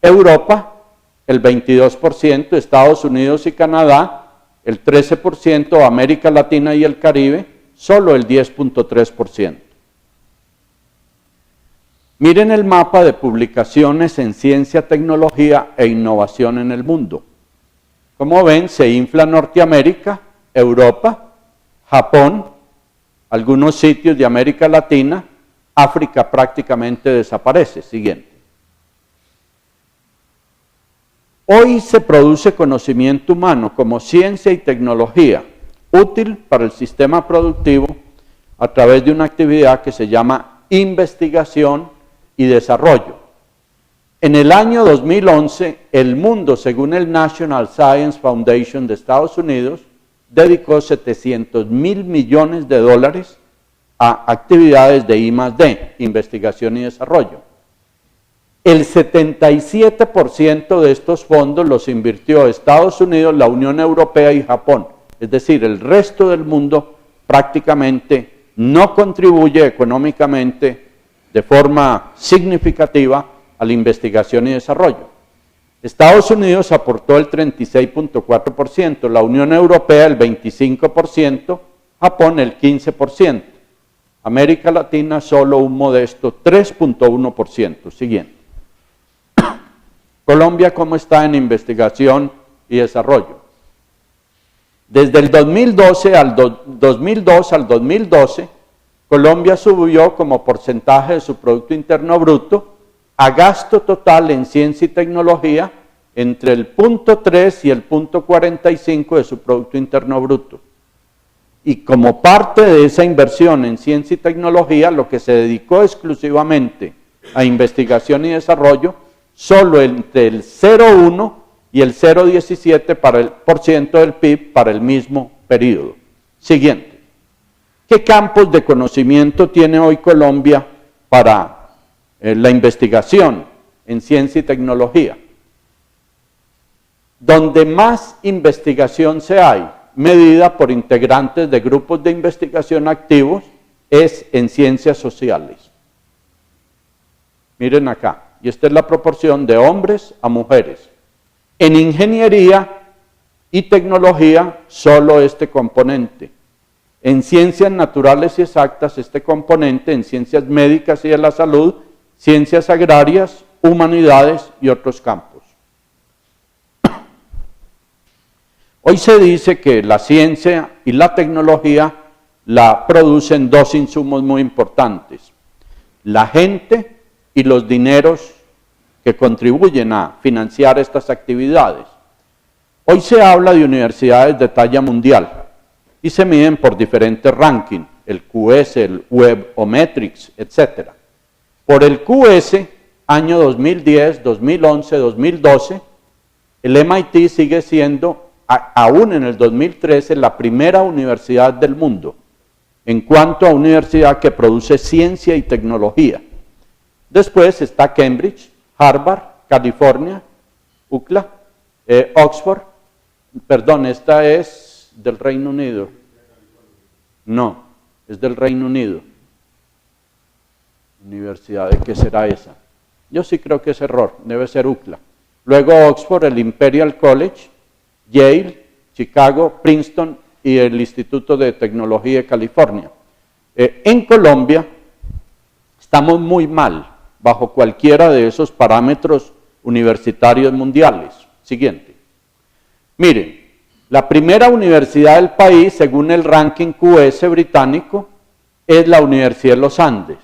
Europa, el 22%. Estados Unidos y Canadá, el 13%. América Latina y el Caribe, solo el 10.3%. Miren el mapa de publicaciones en ciencia, tecnología e innovación en el mundo. Como ven, se infla Norteamérica, Europa, Japón, algunos sitios de América Latina, África prácticamente desaparece. Siguiente. Hoy se produce conocimiento humano como ciencia y tecnología, útil para el sistema productivo a través de una actividad que se llama investigación y desarrollo. En el año 2011, el mundo, según el National Science Foundation de Estados Unidos, dedicó 700.000 millones de dólares a actividades de I+D, investigación y desarrollo. El 77% de estos fondos los invirtió Estados Unidos, la Unión Europea y Japón. Es decir, el resto del mundo prácticamente no contribuye económicamente de forma significativa a la investigación y desarrollo. Estados Unidos aportó el 36.4%, la Unión Europea el 25%, Japón el 15%. América Latina solo un modesto 3.1%. Siguiente. Colombia, ¿cómo está en investigación y desarrollo? Desde el 2002 al 2012, Colombia subió como porcentaje de su Producto Interno Bruto a gasto total en ciencia y tecnología entre el 0.3 y el 0.45 de su Producto Interno Bruto. Y como parte de esa inversión en ciencia y tecnología, lo que se dedicó exclusivamente a investigación y desarrollo, solo entre el 0.1 y el 0.17% del PIB para el mismo periodo. Siguiente. ¿Qué campos de conocimiento tiene hoy Colombia para la investigación en ciencia y tecnología? Donde más investigación se hay, medida por integrantes de grupos de investigación activos, es en ciencias sociales. Miren acá, y esta es la proporción de hombres a mujeres. En ingeniería y tecnología, solo este componente. En ciencias naturales y exactas, este componente. En ciencias médicas y de la salud, ciencias agrarias, humanidades y otros campos. Hoy se dice que la ciencia y la tecnología la producen dos insumos muy importantes: la gente y los dineros que contribuyen a financiar estas actividades. Hoy se habla de universidades de talla mundial y se miden por diferentes rankings, el QS, el Webometrics, etc. Por el QS, año 2010, 2011, 2012, el MIT sigue siendo, aún en el 2013, la primera universidad del mundo en cuanto a universidad que produce ciencia y tecnología. Después está Cambridge, Harvard, California, UCLA, Oxford, perdón, esta es del Reino Unido. No, es del Reino Unido. Universidad, ¿de qué será esa? Yo sí creo que es error, debe ser UCLA. Luego Oxford, el Imperial College, Yale, Chicago, Princeton y el Instituto de Tecnología de California. En Colombia estamos muy mal bajo cualquiera de esos parámetros universitarios mundiales. Siguiente. Miren, la primera universidad del país, según el ranking QS británico, es la Universidad de los Andes.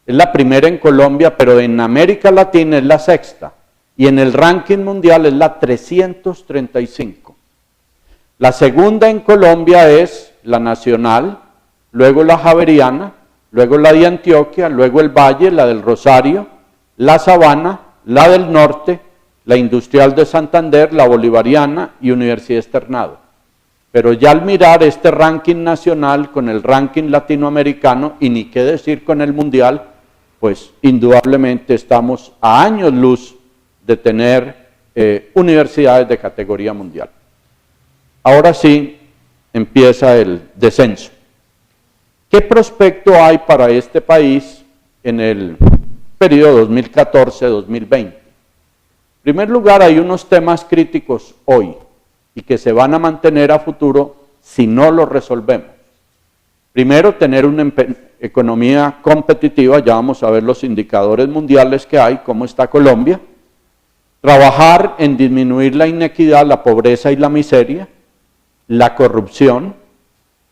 Es la primera en Colombia, pero en América Latina es la sexta. Y en el ranking mundial es la 335. La segunda en Colombia es la Nacional, luego la Javeriana, luego la de Antioquia, luego el Valle, la del Rosario, la Sabana, la del Norte, la Industrial de Santander, la Bolivariana y Universidad Externado. Pero ya al mirar este ranking nacional con el ranking latinoamericano, y ni qué decir con el mundial, pues indudablemente estamos a años luz de tener universidades de categoría mundial. Ahora sí empieza el descenso. ¿Qué prospecto hay para este país en el periodo 2014-2020? En primer lugar, hay unos temas críticos hoy y que se van a mantener a futuro si no los resolvemos. Primero, tener una economía competitiva, ya vamos a ver los indicadores mundiales que hay, cómo está Colombia. Trabajar en disminuir la inequidad, la pobreza y la miseria, la corrupción,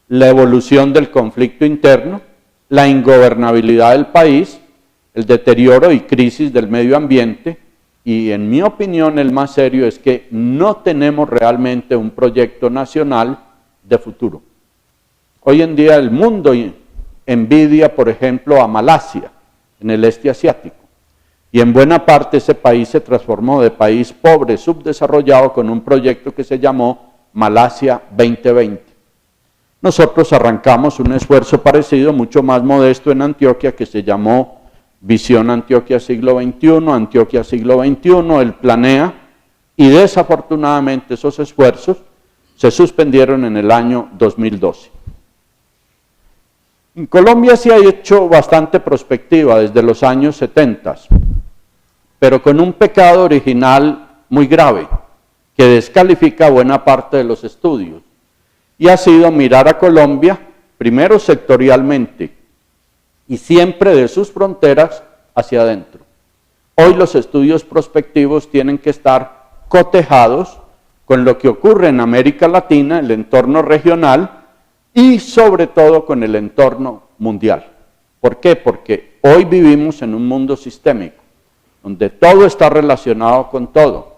la evolución del conflicto interno, la ingobernabilidad del país, el deterioro y crisis del medio ambiente, y en mi opinión el más serio es que no tenemos realmente un proyecto nacional de futuro. Hoy en día el mundo envidia, por ejemplo, a Malasia, en el este asiático, y en buena parte ese país se transformó de país pobre, subdesarrollado, con un proyecto que se llamó Malasia 2020. Nosotros arrancamos un esfuerzo parecido, mucho más modesto en Antioquia, que se llamó Visión Antioquia Siglo XXI, Antioquia Siglo XXI, el Planea, y desafortunadamente esos esfuerzos se suspendieron en el año 2012. En Colombia se ha hecho bastante prospectiva desde los años 70, pero con un pecado original muy grave, que descalifica buena parte de los estudios, y ha sido mirar a Colombia, primero sectorialmente, y siempre de sus fronteras hacia adentro. Hoy los estudios prospectivos tienen que estar cotejados con lo que ocurre en América Latina, el entorno regional, y sobre todo con el entorno mundial. ¿Por qué? Porque hoy vivimos en un mundo sistémico, donde todo está relacionado con todo.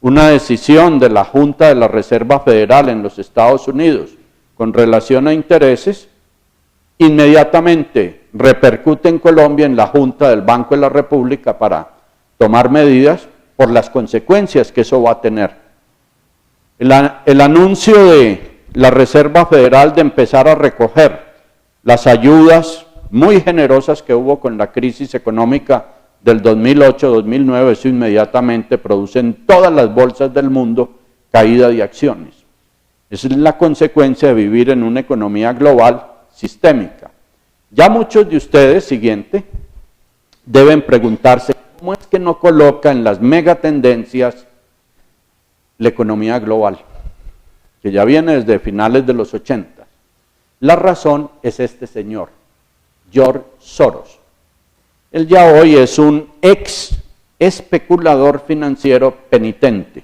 Una decisión de la Junta de la Reserva Federal en los Estados Unidos con relación a intereses, inmediatamente repercute en Colombia en la Junta del Banco de la República para tomar medidas por las consecuencias que eso va a tener. El anuncio de la Reserva Federal de empezar a recoger las ayudas muy generosas que hubo con la crisis económica del 2008-2009, eso inmediatamente produce en todas las bolsas del mundo caída de acciones. Esa es la consecuencia de vivir en una economía global sistémica. Ya muchos de ustedes, siguiente, deben preguntarse cómo es que no coloca en las megatendencias la economía global, que ya viene desde finales de los 80. La razón es este señor, George Soros. Él ya hoy es un ex especulador financiero penitente.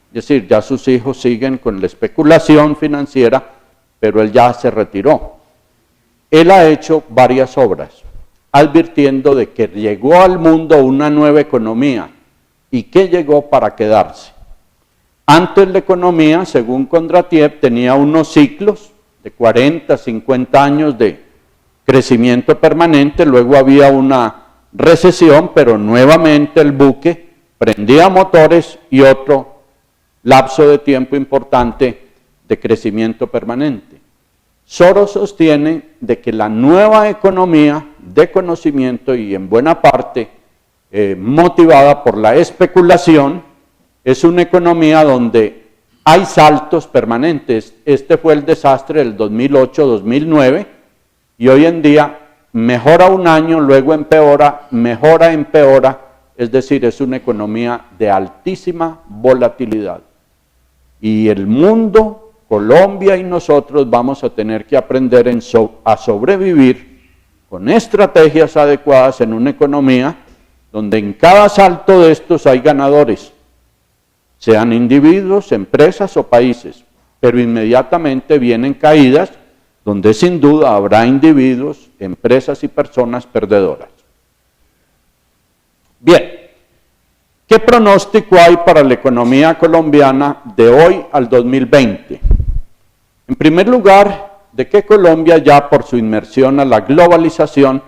Es decir, ya sus hijos siguen con la especulación financiera, pero él ya se retiró. Él ha hecho varias obras, advirtiendo de que llegó al mundo una nueva economía y que llegó para quedarse. Antes la economía, según Kondratiev, tenía unos ciclos de 40, 50 años de crecimiento permanente, luego había una recesión, pero nuevamente el buque prendía motores y otro lapso de tiempo importante de crecimiento permanente. Soros sostiene de que la nueva economía de conocimiento y en buena parte motivada por la especulación es una economía donde hay saltos permanentes. Este fue el desastre del 2008-2009 y hoy en día mejora un año, luego empeora, mejora, empeora, es decir, es una economía de altísima volatilidad. Y el mundo, Colombia y nosotros vamos a tener que aprender a sobrevivir con estrategias adecuadas en una economía donde en cada salto de estos hay ganadores, sean individuos, empresas o países, pero inmediatamente vienen caídas donde sin duda habrá individuos, empresas y personas perdedoras. Bien, ¿qué pronóstico hay para la economía colombiana de hoy al 2020? En primer lugar, de que Colombia ya por su inmersión a la globalización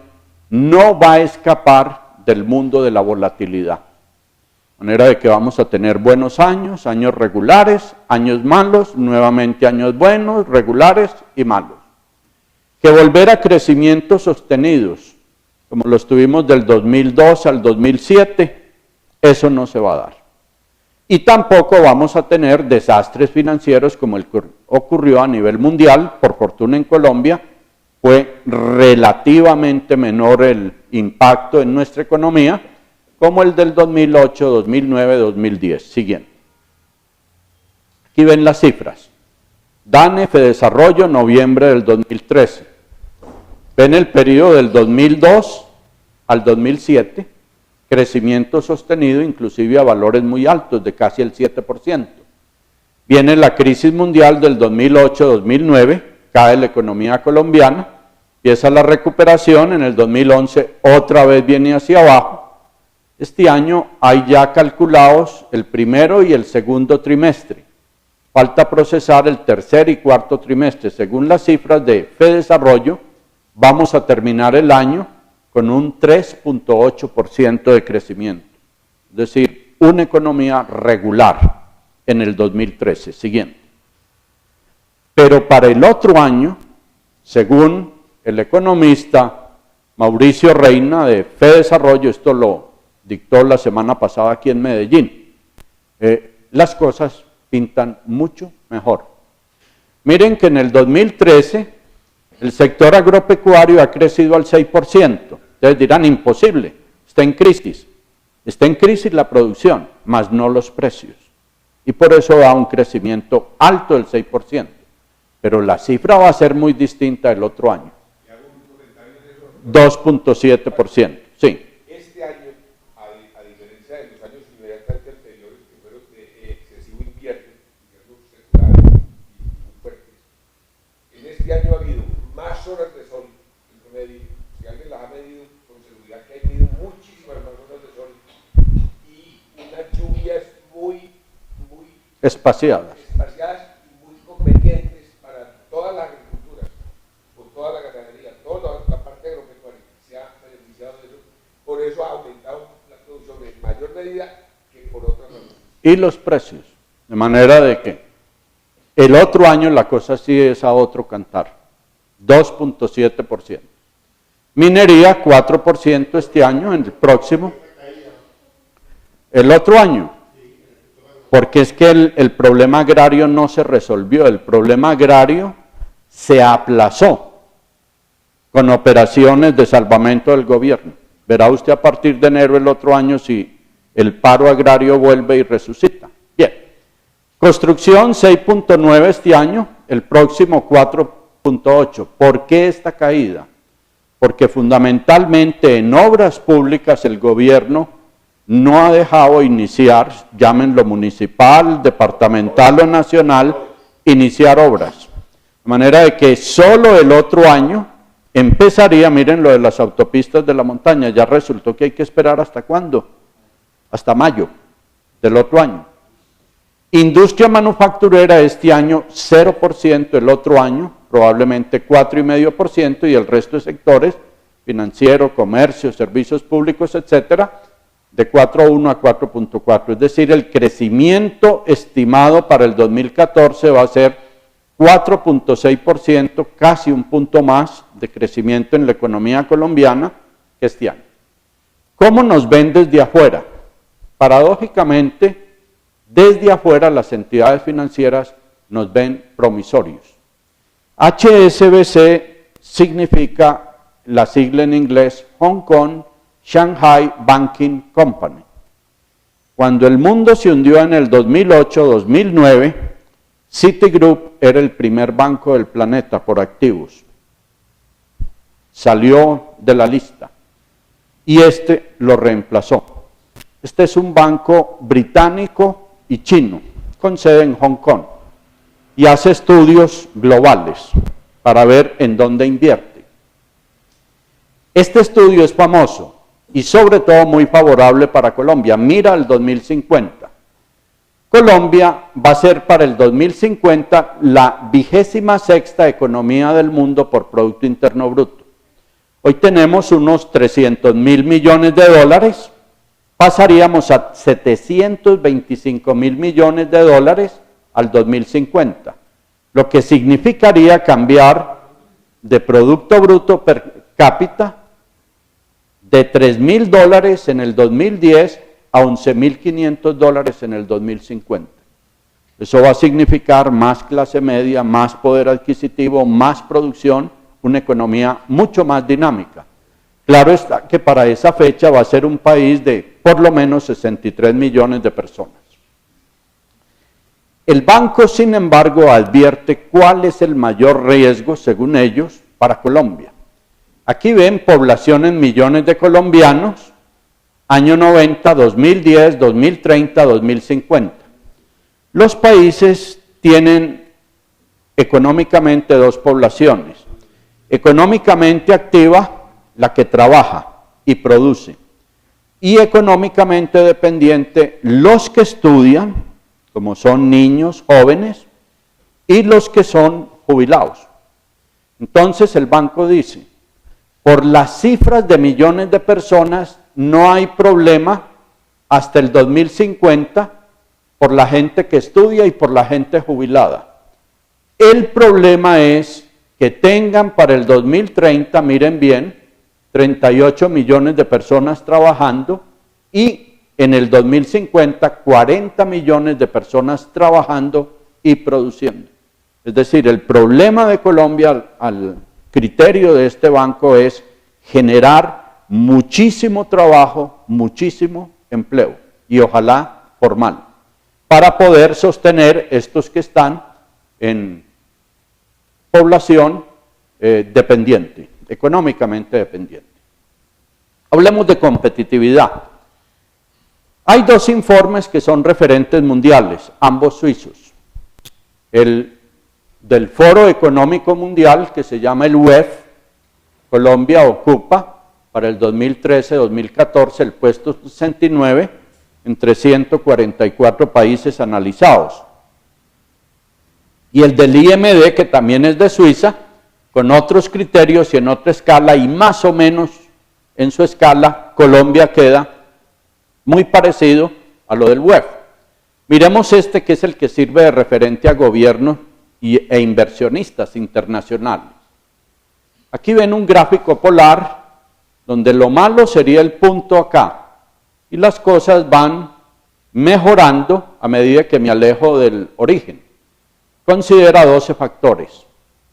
no va a escapar del mundo de la volatilidad. De manera de que vamos a tener buenos años, años regulares, años malos, nuevamente años buenos, regulares y malos. Que volver a crecimientos sostenidos, como los tuvimos del 2002 al 2007, eso no se va a dar. Y tampoco vamos a tener desastres financieros como el que ocurrió a nivel mundial. Por fortuna en Colombia fue relativamente menor el impacto en nuestra economía, como el del 2008, 2009, 2010. Siguiente. Aquí ven las cifras. DANE, Fedesarrollo, noviembre del 2013. Ven el periodo del 2002 al 2007, crecimiento sostenido inclusive a valores muy altos, de casi el 7%. Viene la crisis mundial del 2008-2009, cae la economía colombiana, empieza la recuperación, en el 2011 otra vez viene hacia abajo. Este año hay ya calculados el primero y el segundo trimestre. Falta procesar el tercer y cuarto trimestre. Según las cifras de Fedesarrollo, vamos a terminar el año con un 3.8% de crecimiento. Es decir, una economía regular en el 2013. Siguiente. Pero para el otro año, según el economista Mauricio Reina de Fedesarrollo, esto lo dictó la semana pasada aquí en Medellín, las cosas pintan mucho mejor. Miren que en el 2013 el sector agropecuario ha crecido al 6%. Ustedes dirán, imposible, está en crisis. Está en crisis la producción, mas no los precios. Y por eso da un crecimiento alto del 6%. Pero la cifra va a ser muy distinta el otro año. 2.7%. Sí. Este año, a diferencia de los años inmediatamente anteriores, que fueron de excesivo invierno seculares y muy fuertes, en este año ha habido más horas de sol en promedio. Si alguien las ha medido, con seguridad que ha habido muchísimas más horas de sol y unas lluvias muy espaciadas y muy convenientes para todas las agriculturas, por toda la ganadería, toda la parte agropecuaria se ha beneficiado de eso. Por eso ha aumentado la producción en mayor medida que por otras razones. y los precios, de manera de que el otro año la cosa sí es a otro cantar, 2.7%. Minería, 4% este año, en el próximo. El otro año, porque es que el problema agrario no se resolvió, el problema agrario se aplazó con operaciones de salvamento del gobierno. Verá usted a partir de enero el otro año si el paro agrario vuelve y resucita. Bien, construcción 6.9 este año, el próximo 4.8. ¿Por qué esta caída? Porque fundamentalmente en obras públicas el gobierno no ha dejado iniciar, llámenlo municipal, departamental o nacional, iniciar obras. De manera de que solo el otro año empezaría, miren lo de las autopistas de la montaña, ya resultó que hay que esperar ¿hasta cuándo? Hasta mayo del otro año. Industria manufacturera este año 0%, el otro año probablemente 4,5% y el resto de sectores, financiero, comercio, servicios públicos, etcétera, de 4.1 a 4.4. Es decir, el crecimiento estimado para el 2014 va a ser 4.6%, casi un punto más de crecimiento en la economía colombiana que este año. ¿Cómo nos ven desde afuera? Paradójicamente, Desde afuera las entidades financieras nos ven promisorios. HSBC significa la sigla en inglés Hong Kong Shanghai Banking Company. Cuando el mundo se hundió en el 2008-2009, Citigroup era el primer banco del planeta por activos. Salió de la lista y este lo reemplazó. Este es un banco británico y chino con sede en Hong Kong y hace estudios globales para ver en dónde invierte. Este estudio es famoso y sobre todo muy favorable para Colombia. Mira el 2050. Colombia va a ser para el 2050 la 26ª economía del mundo por Producto Interno Bruto. Hoy tenemos unos 300.000 millones de dólares, pasaríamos a 725.000 millones de dólares al 2050, lo que significaría cambiar de Producto Bruto per cápita de $3.000 en el 2010 a $11.500 en el 2050. Eso va a significar más clase media, más poder adquisitivo, más producción, una economía mucho más dinámica. Claro está que para esa fecha va a ser un país de por lo menos 63 millones de personas. El banco, sin embargo, advierte cuál es el mayor riesgo, según ellos, para Colombia. Aquí ven población en millones de colombianos, año 90, 2010, 2030, 2050. Los países tienen económicamente dos poblaciones. Económicamente activa, la que trabaja y produce. Y económicamente dependiente, los que estudian, como son niños, jóvenes, y los que son jubilados. Entonces el banco dice, por las cifras de millones de personas, no hay problema hasta el 2050 por la gente que estudia y por la gente jubilada. El problema es que tengan para el 2030, miren bien, 38 millones de personas trabajando y en el 2050 40 millones de personas trabajando y produciendo. Es decir, el problema de Colombia al criterio de este banco es generar muchísimo trabajo, muchísimo empleo y ojalá formal, para poder sostener estos que están en población dependiente, económicamente dependiente. Hablemos de competitividad. Hay dos informes que son referentes mundiales, ambos suizos. El del Foro Económico Mundial, que se llama el WEF, Colombia ocupa para el 2013-2014 el puesto 69 entre 144 países analizados. Y el del IMD, que también es de Suiza, con otros criterios y en otra escala, y más o menos en su escala, Colombia queda muy parecido a lo del WEF. Miremos este, que es el que sirve de referente a gobiernos e inversionistas internacionales. Aquí ven un gráfico polar donde lo malo sería el punto acá y las cosas van mejorando a medida que me alejo del origen. Considera 12 factores.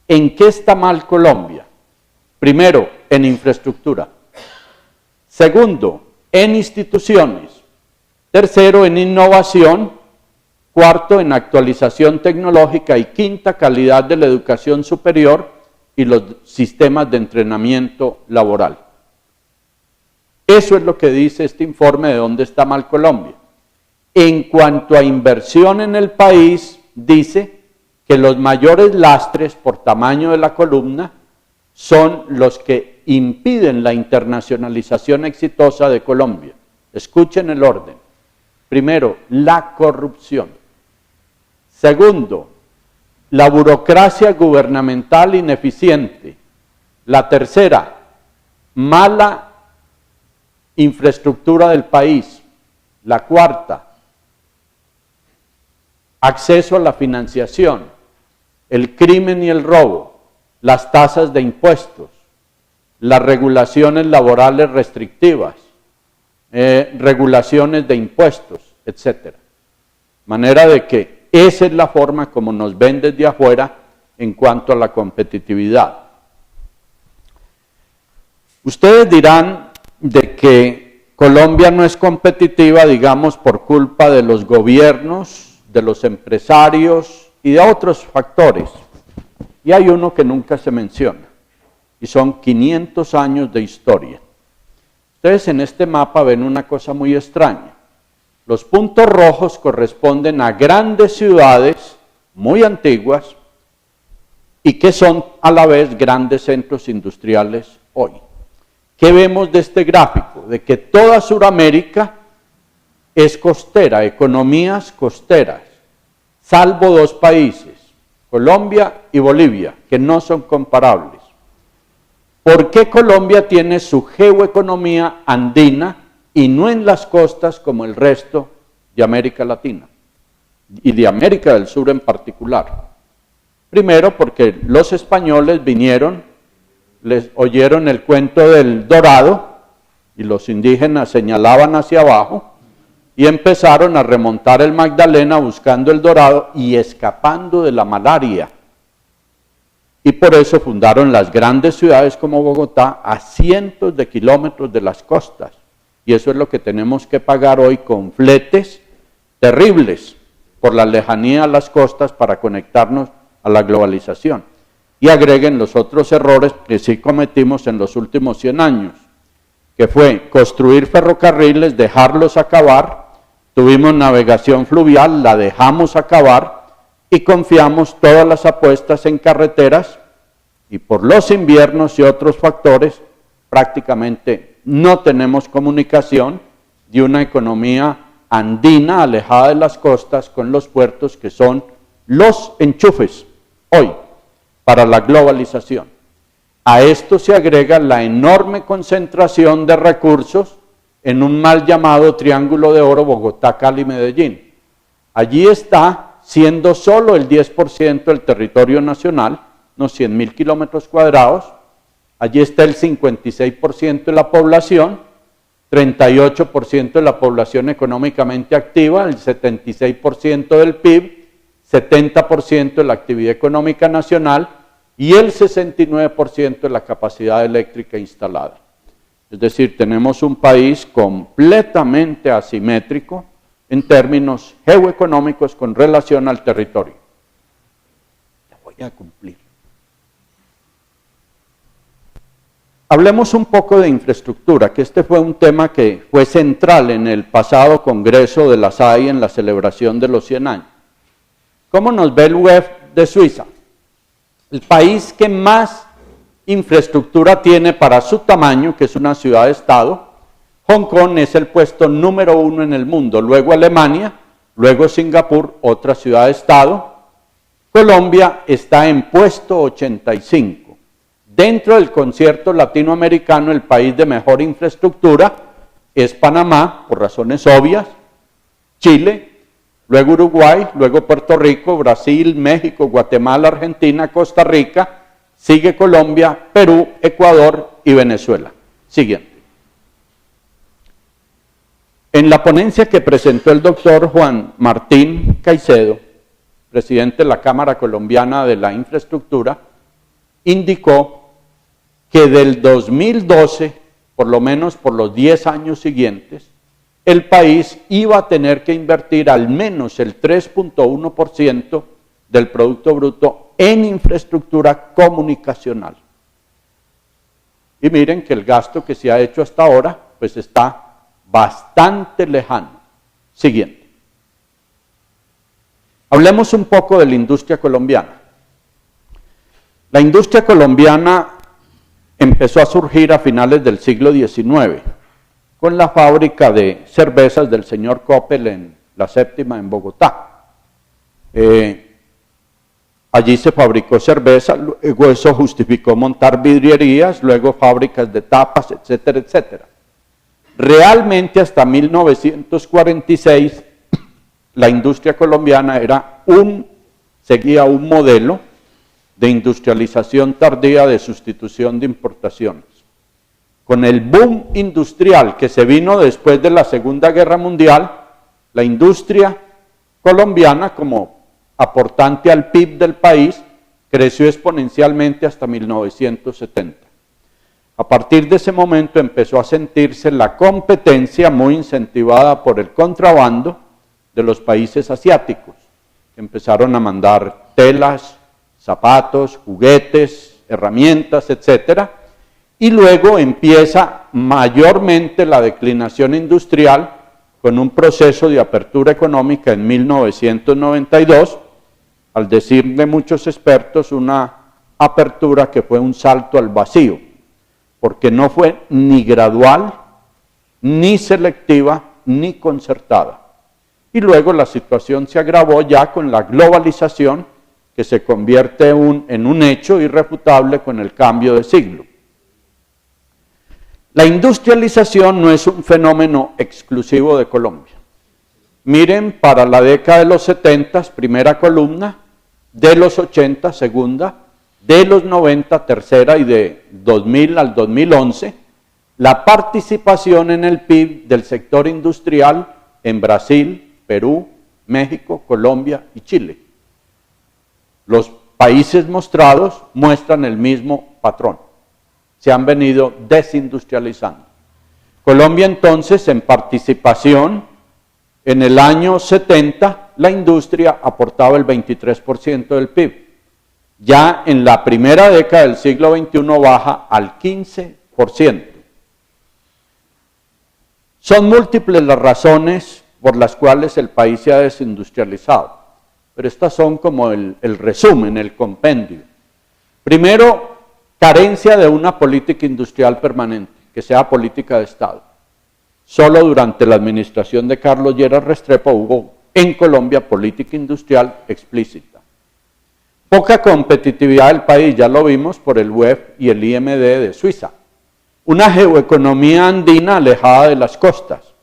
¿En qué está mal Colombia? Primero, en infraestructura. Segundo, en instituciones. Tercero, en innovación. Cuarto, en actualización tecnológica. Y quinta, calidad de la educación superior y los sistemas de entrenamiento laboral. Eso es lo que dice este informe de dónde está mal Colombia. En cuanto a inversión en el país, dice que los mayores lastres por tamaño de la columna son los que impiden la internacionalización exitosa de Colombia. Escuchen el orden. Primero, la corrupción. Segundo, la burocracia gubernamental ineficiente. La tercera, mala infraestructura del país. La cuarta, acceso a la financiación, el crimen y el robo, las tasas de impuestos, las regulaciones laborales restrictivas, regulaciones de impuestos, etc. manera de que esa es la forma como nos ven desde afuera en cuanto a la competitividad. Ustedes dirán de que Colombia no es competitiva, digamos, por culpa de los gobiernos, de los empresarios y de otros factores. Y hay uno que nunca se menciona, y son 500 años de historia. Ustedes en este mapa ven una cosa muy extraña. Los puntos rojos corresponden a grandes ciudades muy antiguas y que son a la vez grandes centros industriales hoy. ¿Qué vemos de este gráfico? De que toda Sudamérica es costera, economías costeras, salvo dos países, Colombia y Bolivia, que no son comparables. ¿Por qué Colombia tiene su geoeconomía andina y no en las costas como el resto de América Latina y de América del Sur en particular? Primero, porque los españoles vinieron, les oyeron el cuento del Dorado y los indígenas señalaban hacia abajo y empezaron a remontar el Magdalena buscando el Dorado y escapando de la malaria. Y por eso fundaron las grandes ciudades como Bogotá a cientos de kilómetros de las costas. Y eso es lo que tenemos que pagar hoy con fletes terribles por la lejanía a las costas para conectarnos a la globalización. Y agreguen los otros errores que sí cometimos en los últimos 100 años, que fue construir ferrocarriles, dejarlos acabar, tuvimos navegación fluvial, la dejamos acabar, y confiamos todas las apuestas en carreteras y por los inviernos y otros factores prácticamente no tenemos comunicación de una economía andina alejada de las costas con los puertos que son los enchufes hoy para la globalización. A esto se agrega la enorme concentración de recursos en un mal llamado Triángulo de Oro Bogotá, Cali, Medellín. Allí está, siendo solo el 10% del territorio nacional, unos 100.000 kilómetros cuadrados, allí está el 56% de la población, 38% de la población económicamente activa, el 76% del PIB, 70% de la actividad económica nacional y el 69% de la capacidad eléctrica instalada. Es decir, tenemos un país completamente asimétrico en términos geoeconómicos con relación al territorio. La voy a cumplir. Hablemos un poco de infraestructura, que este fue un tema que fue central en el pasado Congreso de la SAI en la celebración de los 100 años. ¿Cómo nos ve el web de Suiza? El país que más infraestructura tiene para su tamaño, que es una ciudad-estado. Hong Kong es el puesto número 1 en el mundo, luego Alemania, luego Singapur, otra ciudad-estado. Colombia está en puesto 85. Dentro del concierto latinoamericano, el país de mejor infraestructura es Panamá, por razones obvias, Chile, luego Uruguay, luego Puerto Rico, Brasil, México, Guatemala, Argentina, Costa Rica, sigue Colombia, Perú, Ecuador y Venezuela. Siguiente. En la ponencia que presentó el doctor Juan Martín Caicedo, presidente de la Cámara Colombiana de la Infraestructura, indicó que del 2012, por lo menos por los 10 años siguientes, el país iba a tener que invertir al menos el 3.1% del Producto Bruto en infraestructura comunicacional. Y miren que el gasto que se ha hecho hasta ahora, pues está bastante lejano. Siguiente. Hablemos un poco de la industria colombiana. La industria colombiana empezó a surgir a finales del siglo XIX con la fábrica de cervezas del señor Coppel en la Séptima en Bogotá. Allí se fabricó cerveza, luego eso justificó montar vidrierías, luego fábricas de tapas, etcétera, etcétera. Realmente hasta 1946 la industria colombiana seguía un modelo de industrialización tardía de sustitución de importaciones. Con el boom industrial que se vino después de la Segunda Guerra Mundial, la industria colombiana como aportante al PIB del país creció exponencialmente hasta 1970. A partir de ese momento empezó a sentirse la competencia muy incentivada por el contrabando de los países asiáticos, que empezaron a mandar telas, zapatos, juguetes, herramientas, etc. Y luego empieza mayormente la declinación industrial con un proceso de apertura económica en 1992, al decir de muchos expertos, una apertura que fue un salto al vacío, porque no fue ni gradual, ni selectiva, ni concertada. Y luego la situación se agravó ya con la globalización, que se convierte en un hecho irrefutable con el cambio de siglo. La industrialización no es un fenómeno exclusivo de Colombia. Miren, para la década de los 70, primera columna, de los 80, segunda, de los 90, tercera, y de 2000 al 2011, la participación en el PIB del sector industrial en Brasil, Perú, México, Colombia y Chile. Los países mostrados muestran el mismo patrón. Se han venido desindustrializando. Colombia entonces, en participación, en el año 70, la industria aportaba el 23% del PIB. Ya en la primera década del siglo XXI baja al 15%. Son múltiples las razones por las cuales el país se ha desindustrializado, pero estas son como el resumen, el compendio. Primero, carencia de una política industrial permanente, que sea política de Estado. Solo durante la administración de Carlos Lleras Restrepo hubo en Colombia política industrial explícita. Poca competitividad del país, ya lo vimos por el WEF y el IMD de Suiza. Una geoeconomía andina alejada de las costas.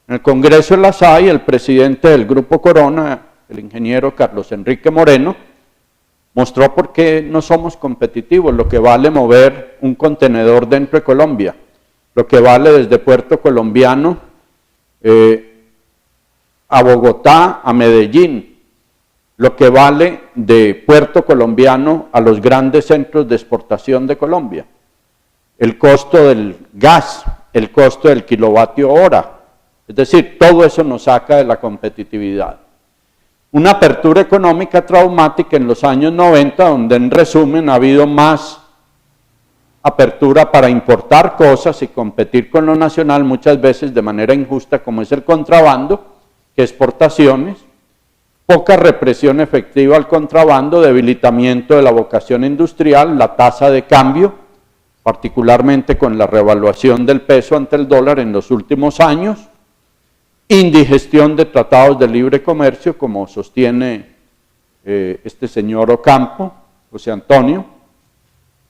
En el Congreso de la SAI, el presidente del Grupo Corona, el ingeniero Carlos Enrique Moreno, mostró por qué no somos competitivos, lo que vale mover un contenedor dentro de Colombia, lo que vale desde Puerto Colombiano a Bogotá, a Medellín, lo que vale de Puerto Colombiano a los grandes centros de exportación de Colombia. El costo del gas, el costo del kilovatio hora, es decir, todo eso nos saca de la competitividad. Una apertura económica traumática en los años 90, donde en resumen ha habido más apertura para importar cosas y competir con lo nacional, muchas veces de manera injusta, como es el contrabando, que exportaciones, poca represión efectiva al contrabando, debilitamiento de la vocación industrial, la tasa de cambio, particularmente con la revaluación del peso ante el dólar en los últimos años, indigestión de tratados de libre comercio, como sostiene este señor Ocampo, José Antonio,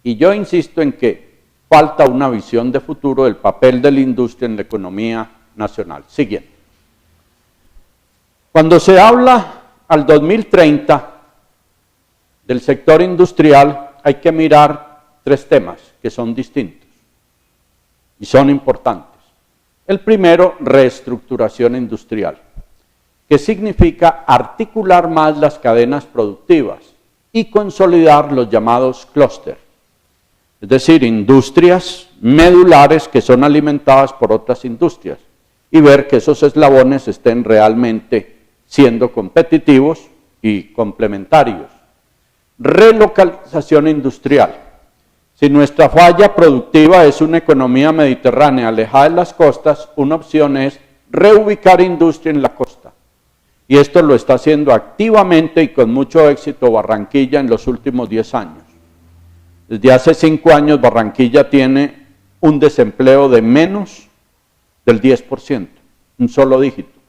y yo insisto en que falta una visión de futuro del papel de la industria en la economía nacional. Siguiente. Cuando se habla al 2030 del sector industrial, hay que mirar tres temas que son distintos y son importantes. El primero, reestructuración industrial, que significa articular más las cadenas productivas y consolidar los llamados clúster, es decir, industrias medulares que son alimentadas por otras industrias, y ver que esos eslabones estén realmente siendo competitivos y complementarios. Relocalización industrial. Si nuestra falla productiva es una economía mediterránea alejada de las costas, una opción es reubicar industria en la costa. Y esto lo está haciendo activamente y con mucho éxito Barranquilla en los últimos 10 años. Desde hace 5 años Barranquilla tiene un desempleo de menos del 10%, un solo dígito.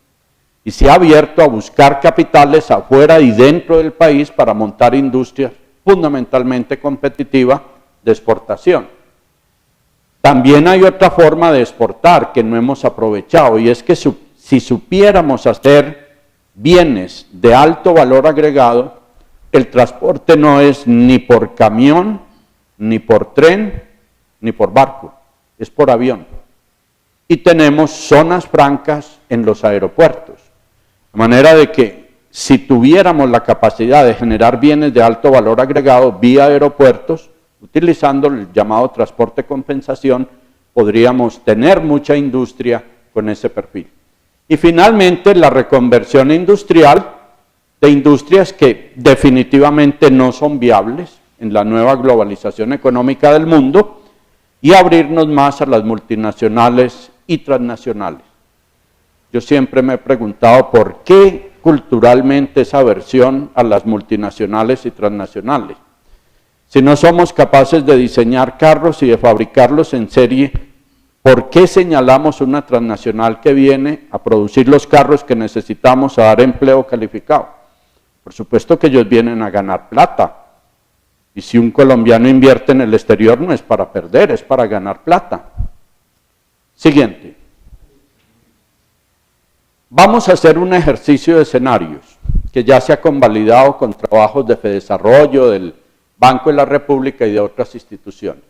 Y se ha abierto a buscar capitales afuera y dentro del país para montar industrias fundamentalmente competitivas de exportación. También hay otra forma de exportar que no hemos aprovechado, y es que si supiéramos hacer bienes de alto valor agregado, el transporte no es ni por camión, ni por tren, ni por barco, es por avión. Y tenemos zonas francas en los aeropuertos, de manera de que si tuviéramos la capacidad de generar bienes de alto valor agregado vía aeropuertos, utilizando el llamado transporte compensación, podríamos tener mucha industria con ese perfil. Y finalmente, la reconversión industrial de industrias que definitivamente no son viables en la nueva globalización económica del mundo y abrirnos más a las multinacionales y transnacionales. Yo siempre me he preguntado por qué culturalmente esa aversión a las multinacionales y transnacionales. Si no somos capaces de diseñar carros y de fabricarlos en serie, ¿por qué señalamos una transnacional que viene a producir los carros que necesitamos a dar empleo calificado? Por supuesto que ellos vienen a ganar plata. Y si un colombiano invierte en el exterior no es para perder, es para ganar plata. Siguiente. Vamos a hacer un ejercicio de escenarios que ya se ha convalidado con trabajos de Fedesarrollo, del Banco de la República y de otras instituciones.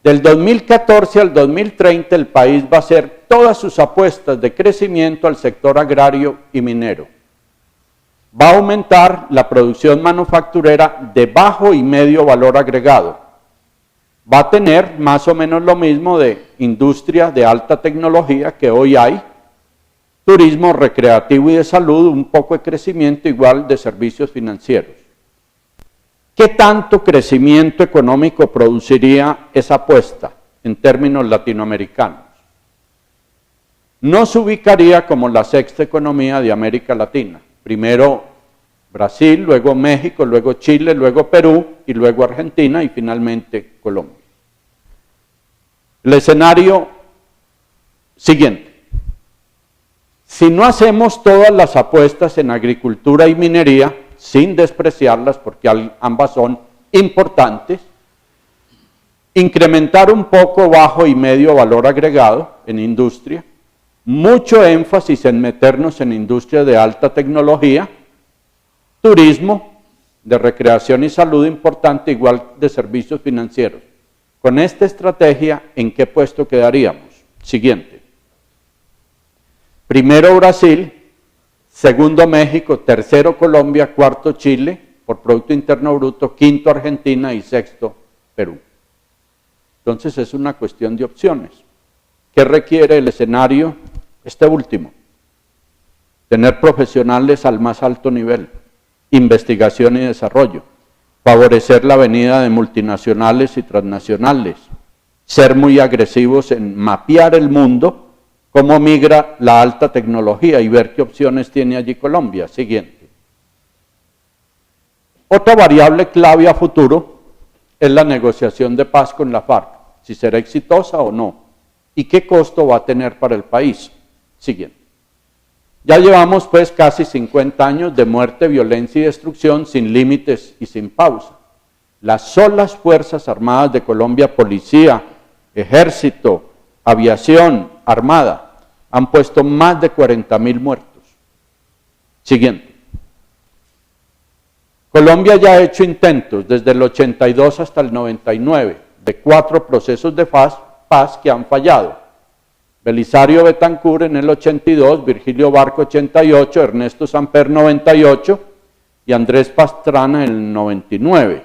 Del 2014 al 2030 el país va a hacer todas sus apuestas de crecimiento al sector agrario y minero. Va a aumentar la producción manufacturera de bajo y medio valor agregado. Va a tener más o menos lo mismo de industria de alta tecnología que hoy hay, turismo recreativo y de salud, un poco de crecimiento igual de servicios financieros. ¿Qué tanto crecimiento económico produciría esa apuesta en términos latinoamericanos? No se ubicaría como la sexta economía de América Latina. Primero Brasil, luego México, luego Chile, luego Perú y luego Argentina y finalmente Colombia. El escenario siguiente. Si no hacemos todas las apuestas en agricultura y minería, sin despreciarlas porque ambas son importantes, incrementar un poco bajo y medio valor agregado en industria, mucho énfasis en meternos en industria de alta tecnología, turismo, de recreación y salud importante, igual de servicios financieros. Con esta estrategia, ¿en qué puesto quedaríamos? Siguiente. Primero Brasil, segundo México, tercero Colombia, cuarto Chile, por Producto Interno Bruto, quinto Argentina y sexto Perú. Entonces es una cuestión de opciones. ¿Qué requiere el escenario? Este último. Tener profesionales al más alto nivel, investigación y desarrollo, favorecer la venida de multinacionales y transnacionales, ser muy agresivos en mapear el mundo, cómo migra la alta tecnología y ver qué opciones tiene allí Colombia. Siguiente. Otra variable clave a futuro es la negociación de paz con la FARC, si será exitosa o no, y qué costo va a tener para el país. Siguiente. Ya llevamos pues casi 50 años de muerte, violencia y destrucción sin límites y sin pausa. Las solas Fuerzas Armadas de Colombia, policía, ejército, aviación, armada, han puesto más de 40.000 muertos. Siguiente. Colombia ya ha hecho intentos desde el 82 hasta el 99 de 4 procesos de paz que han fallado. Belisario Betancur en el 82, Virgilio Barco 88, Ernesto Samper 98 y Andrés Pastrana en el 99.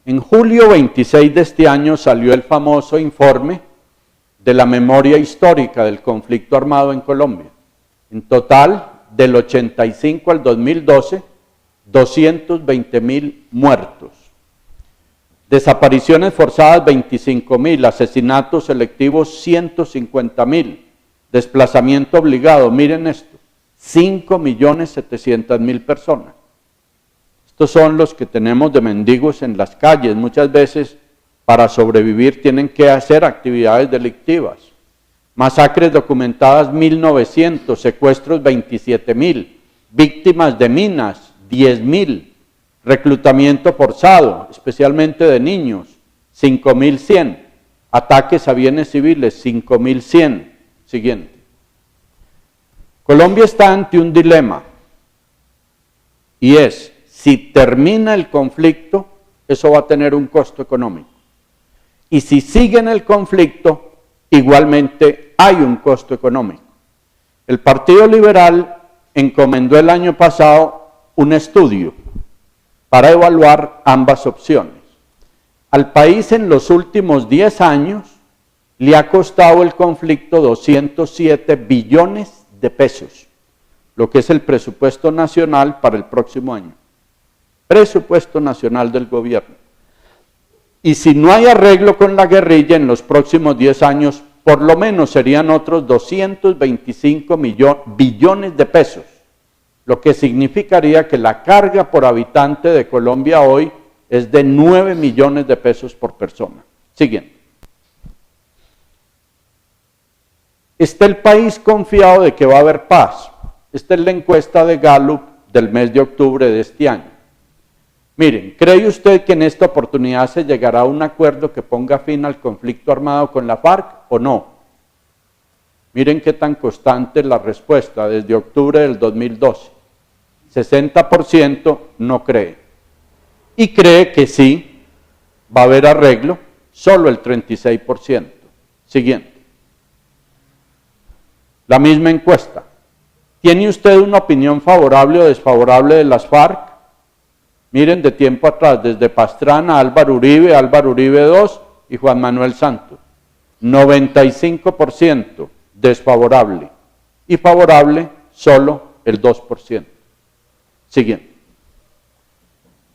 En julio 26 de este año salió el famoso informe de la memoria histórica del conflicto armado en Colombia. En total, del 85 al 2012, 220.000 muertos. Desapariciones forzadas 25.000, asesinatos selectivos 150.000, desplazamiento obligado, miren esto, 5.700.000 personas. Estos son los que tenemos de mendigos en las calles, muchas veces para sobrevivir tienen que hacer actividades delictivas. Masacres documentadas 1.900, secuestros 27.000, víctimas de minas 10.000, reclutamiento forzado, especialmente de niños, 5.100, ataques a bienes civiles, 5.100. Siguiente. Colombia está ante un dilema, y es, si termina el conflicto, eso va a tener un costo económico. Y si sigue en el conflicto, igualmente hay un costo económico. El Partido Liberal encomendó el año pasado un estudio para evaluar ambas opciones. Al país en los últimos 10 años le ha costado el conflicto 207 billones de pesos, lo que es el presupuesto nacional para el próximo año. Presupuesto nacional del gobierno. Y si no hay arreglo con la guerrilla en los próximos 10 años, por lo menos serían otros 225 billones de pesos, lo que significaría que la carga por habitante de Colombia hoy es de 9 millones de pesos por persona. Siguiente. ¿Está el país confiado de que va a haber paz? Esta es la encuesta de Gallup del mes de octubre de este año. Miren, ¿cree usted que en esta oportunidad se llegará a un acuerdo que ponga fin al conflicto armado con la FARC o no? Miren qué tan constante es la respuesta desde octubre del 2012. 60% no cree. Y cree que sí, va a haber arreglo, solo el 36%. Siguiente. La misma encuesta. ¿Tiene usted una opinión favorable o desfavorable de las FARC? Miren, de tiempo atrás, desde Pastrana, Álvaro Uribe II y Juan Manuel Santos. 95% desfavorable y favorable solo el 2%. Siguiente.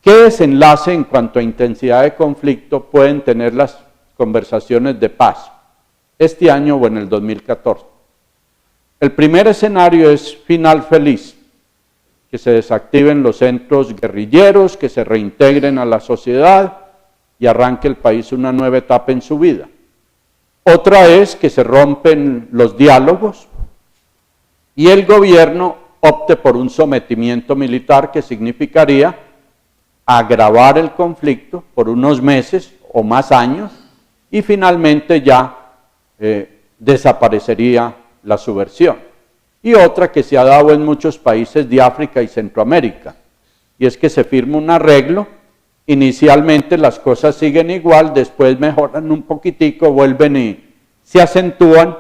¿Qué desenlace en cuanto a intensidad de conflicto pueden tener las conversaciones de paz este año o en el 2014? El primer escenario es final feliz, que se desactiven los centros guerrilleros, que se reintegren a la sociedad y arranque el país una nueva etapa en su vida. Otra es que se rompen los diálogos y el gobierno opte por un sometimiento militar que significaría agravar el conflicto por unos meses o más años y finalmente ya desaparecería la subversión. Y otra que se ha dado en muchos países de África y Centroamérica, y es que se firma un arreglo, inicialmente las cosas siguen igual, después mejoran un poquitico, vuelven y se acentúan,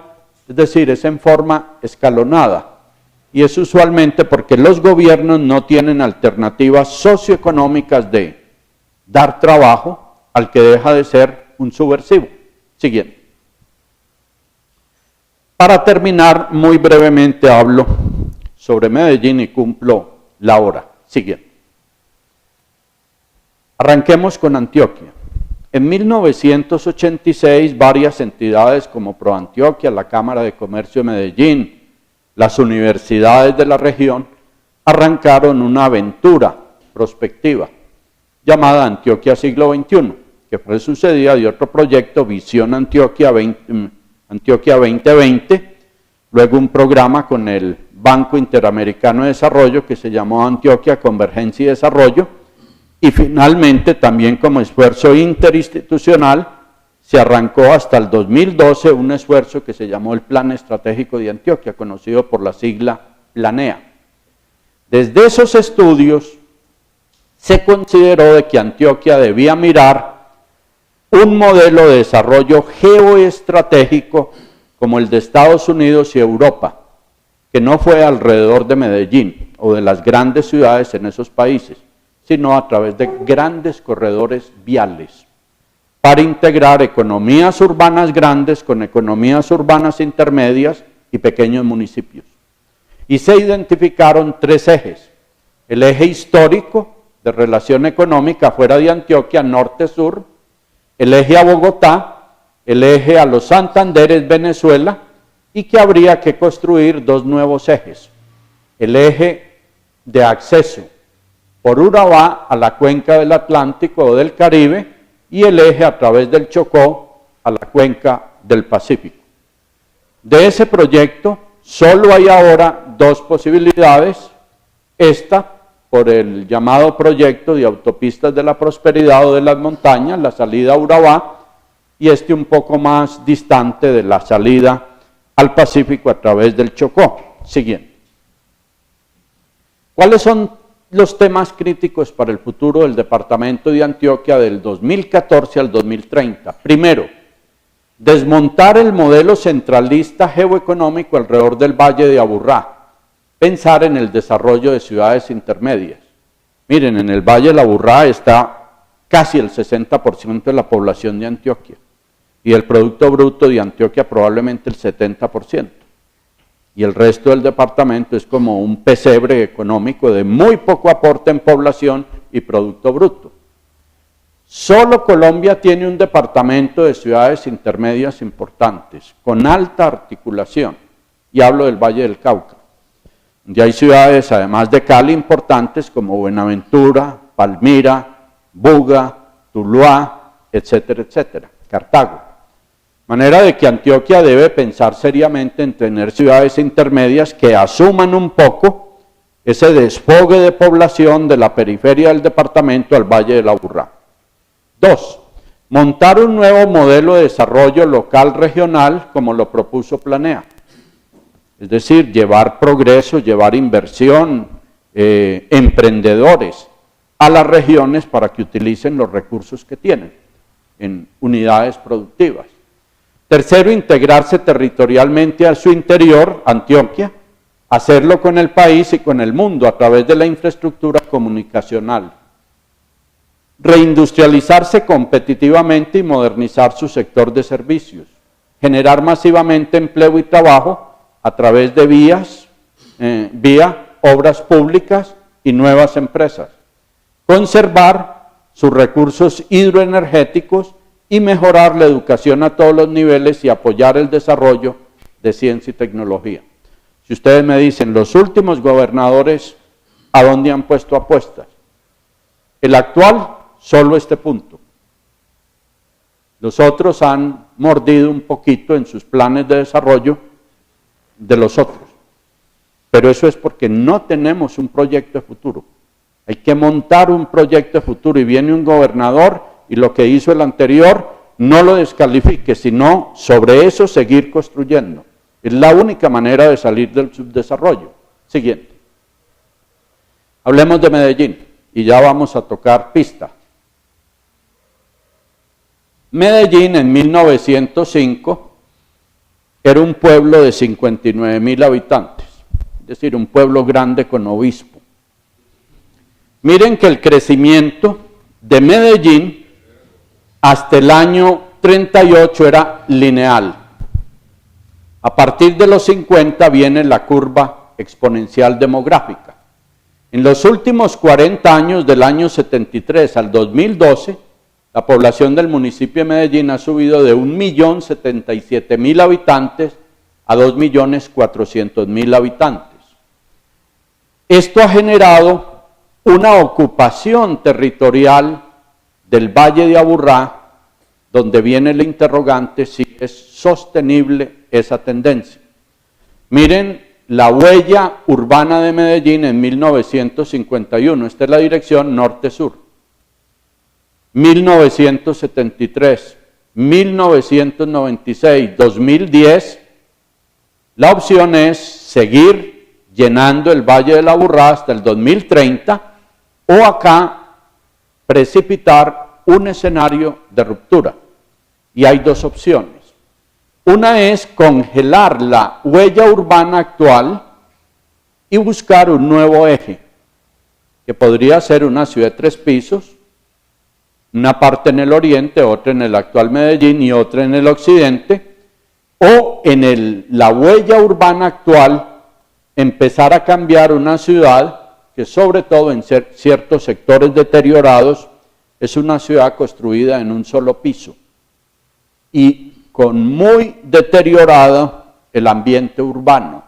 es decir, es en forma escalonada. Y es usualmente porque los gobiernos no tienen alternativas socioeconómicas de dar trabajo al que deja de ser un subversivo. Siguiente. Para terminar, muy brevemente hablo sobre Medellín y cumplo la hora. Siguiente. Arranquemos con Antioquia. En 1986, varias entidades como ProAntioquia, la Cámara de Comercio de Medellín, las universidades de la región, arrancaron una aventura prospectiva llamada Antioquia Siglo XXI, que fue sucedida de otro proyecto, Visión Antioquia 2020, luego un programa con el Banco Interamericano de Desarrollo que se llamó Antioquia Convergencia y Desarrollo, y finalmente también como esfuerzo interinstitucional se arrancó hasta el 2012 un esfuerzo que se llamó el Plan Estratégico de Antioquia, conocido por la sigla PLANEA. Desde esos estudios se consideró de que Antioquia debía mirar un modelo de desarrollo geoestratégico como el de Estados Unidos y Europa, que no fue alrededor de Medellín o de las grandes ciudades en esos países, sino a través de grandes corredores viales, para integrar economías urbanas grandes con economías urbanas intermedias y pequeños municipios. Y se identificaron 3 ejes: el eje histórico de relación económica fuera de Antioquia, norte-sur, el eje a Bogotá, el eje a los Santanderes, Venezuela, y que habría que construir 2 nuevos ejes: el eje de acceso por Urabá a la cuenca del Atlántico o del Caribe y el eje a través del Chocó a la cuenca del Pacífico. De ese proyecto solo hay ahora 2 posibilidades: esta por el llamado proyecto de autopistas de la prosperidad o de las montañas, la salida a Urabá, y este un poco más distante de la salida al Pacífico a través del Chocó. Siguiente. ¿Cuáles son los temas críticos para el futuro del departamento de Antioquia del 2014 al 2030? Primero, desmontar el modelo centralista geoeconómico alrededor del Valle de Aburrá, pensar en el desarrollo de ciudades intermedias. Miren, en el Valle de la Aburrá está casi el 60% de la población de Antioquia y el Producto Bruto de Antioquia probablemente el 70%. Y el resto del departamento es como un pesebre económico de muy poco aporte en población y Producto Bruto. Solo Colombia tiene un departamento de ciudades intermedias importantes, con alta articulación, y hablo del Valle del Cauca. Ya hay ciudades, además de Cali, importantes como Buenaventura, Palmira, Buga, Tuluá, etcétera, etcétera, Cartago. Manera de que Antioquia debe pensar seriamente en tener ciudades intermedias que asuman un poco ese desfogue de población de la periferia del departamento al Valle de la Aburrá. 2. Montar un nuevo modelo de desarrollo local regional como lo propuso Planea. Es decir, llevar progreso, llevar inversión, emprendedores a las regiones para que utilicen los recursos que tienen en unidades productivas. Tercero, integrarse territorialmente a su interior, Antioquia, hacerlo con el país y con el mundo a través de la infraestructura comunicacional. Reindustrializarse competitivamente y modernizar su sector de servicios. Generar masivamente empleo y trabajo a través de vía obras públicas y nuevas empresas. Conservar sus recursos hidroenergéticos y mejorar la educación a todos los niveles y apoyar el desarrollo de ciencia y tecnología. Si ustedes me dicen, los últimos gobernadores, ¿a dónde han puesto apuestas? El actual, solo este punto. Los otros han mordido un poquito en sus planes de desarrollo de los otros. Pero eso es porque no tenemos un proyecto de futuro. Hay que montar un proyecto de futuro y viene un gobernador y lo que hizo el anterior no lo descalifique, sino sobre eso seguir construyendo. Es la única manera de salir del subdesarrollo. Siguiente. Hablemos de Medellín y ya vamos a tocar pista. Medellín en 1905 era un pueblo de 59.000 habitantes, es decir, un pueblo grande con obispo. Miren que el crecimiento de Medellín hasta el año 38 era lineal. A partir de los 50 viene la curva exponencial demográfica. En los últimos 40 años, del año 73 al 2012, la población del municipio de Medellín ha subido de 1.077.000 habitantes a 2.400.000 habitantes. Esto ha generado una ocupación territorial del Valle de Aburrá, donde viene el interrogante si es sostenible esa tendencia. Miren la huella urbana de Medellín en 1951, esta es la dirección norte-sur. 1973, 1996, 2010, la opción es seguir llenando el Valle de la Aburrá hasta el 2030 o acá precipitar un escenario de ruptura. Y hay dos opciones. Una es congelar la huella urbana actual y buscar un nuevo eje, que podría ser una ciudad de 3 pisos, una parte en el oriente, otra en el actual Medellín y otra en el occidente, o en la huella urbana actual empezar a cambiar una ciudad que sobre todo en ciertos sectores deteriorados es una ciudad construida en un solo piso y con muy deteriorado el ambiente urbano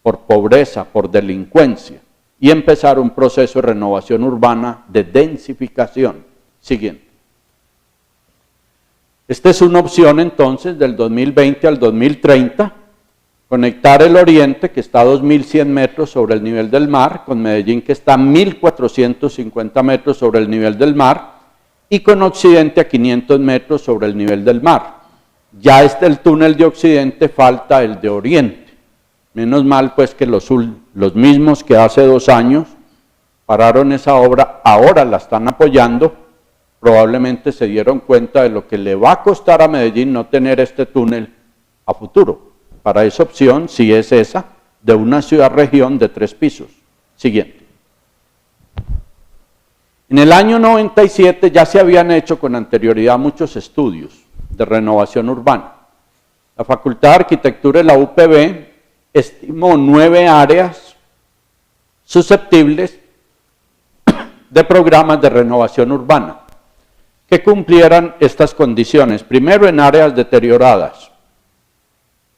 por pobreza, por delincuencia, y empezar un proceso de renovación urbana de densificación. Siguiente. Esta es una opción entonces del 2020 al 2030, conectar el oriente que está a 2.100 metros sobre el nivel del mar, con Medellín que está a 1.450 metros sobre el nivel del mar, y con occidente a 500 metros sobre el nivel del mar. Ya está el túnel de occidente, falta el de oriente. Menos mal pues que los mismos que hace 2 años pararon esa obra, ahora la están apoyando, probablemente se dieron cuenta de lo que le va a costar a Medellín no tener este túnel a futuro. Para esa opción, si es esa, de una ciudad-región de 3 pisos. Siguiente. En el año 97 ya se habían hecho con anterioridad muchos estudios de renovación urbana. La Facultad de Arquitectura de la UPB estimó 9 áreas susceptibles de programas de renovación urbana que cumplieran estas condiciones. Primero, en áreas deterioradas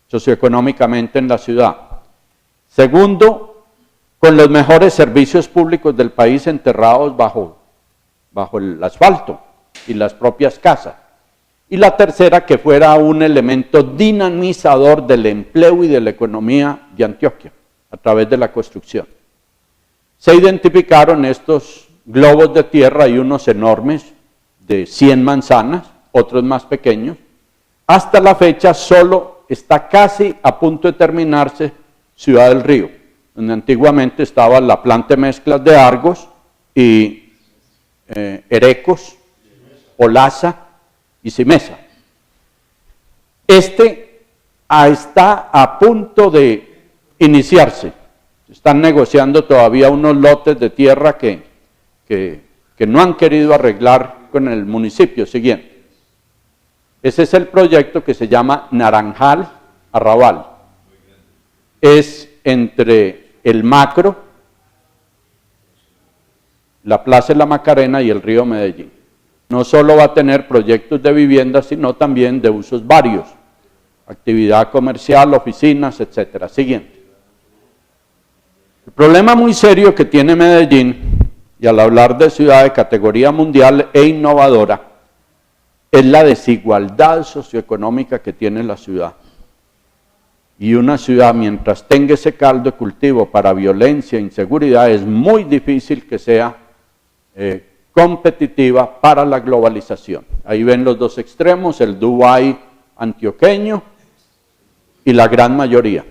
socioeconómicamente en la ciudad. Segundo, con los mejores servicios públicos del país enterrados bajo el asfalto y las propias casas. Y la tercera, que fuera un elemento dinamizador del empleo y de la economía de Antioquia a través de la construcción. Se identificaron estos globos de tierra, hay unos enormes de 100 manzanas, otros más pequeños. Hasta la fecha solo está casi a punto de terminarse Ciudad del Río, donde antiguamente estaba la planta de mezclas de Argos y Erecos, Olaza y Simesa. Está a punto de iniciarse. Están negociando todavía unos lotes de tierra que no han querido arreglar con el municipio siguiente. Ese es el proyecto que se llama Naranjal Arrabal. Es entre el Macro, la Plaza de la Macarena y el río Medellín. No solo va a tener proyectos de vivienda, sino también de usos varios, actividad comercial, oficinas, etcétera. Siguiente. El problema muy serio que tiene Medellín, y al hablar de ciudad de categoría mundial e innovadora, es la desigualdad socioeconómica que tiene la ciudad. Y una ciudad, mientras tenga ese caldo de cultivo para violencia e inseguridad, es muy difícil que sea competitiva para la globalización. Ahí ven los dos extremos, el Dubái antioqueño y la gran mayoría.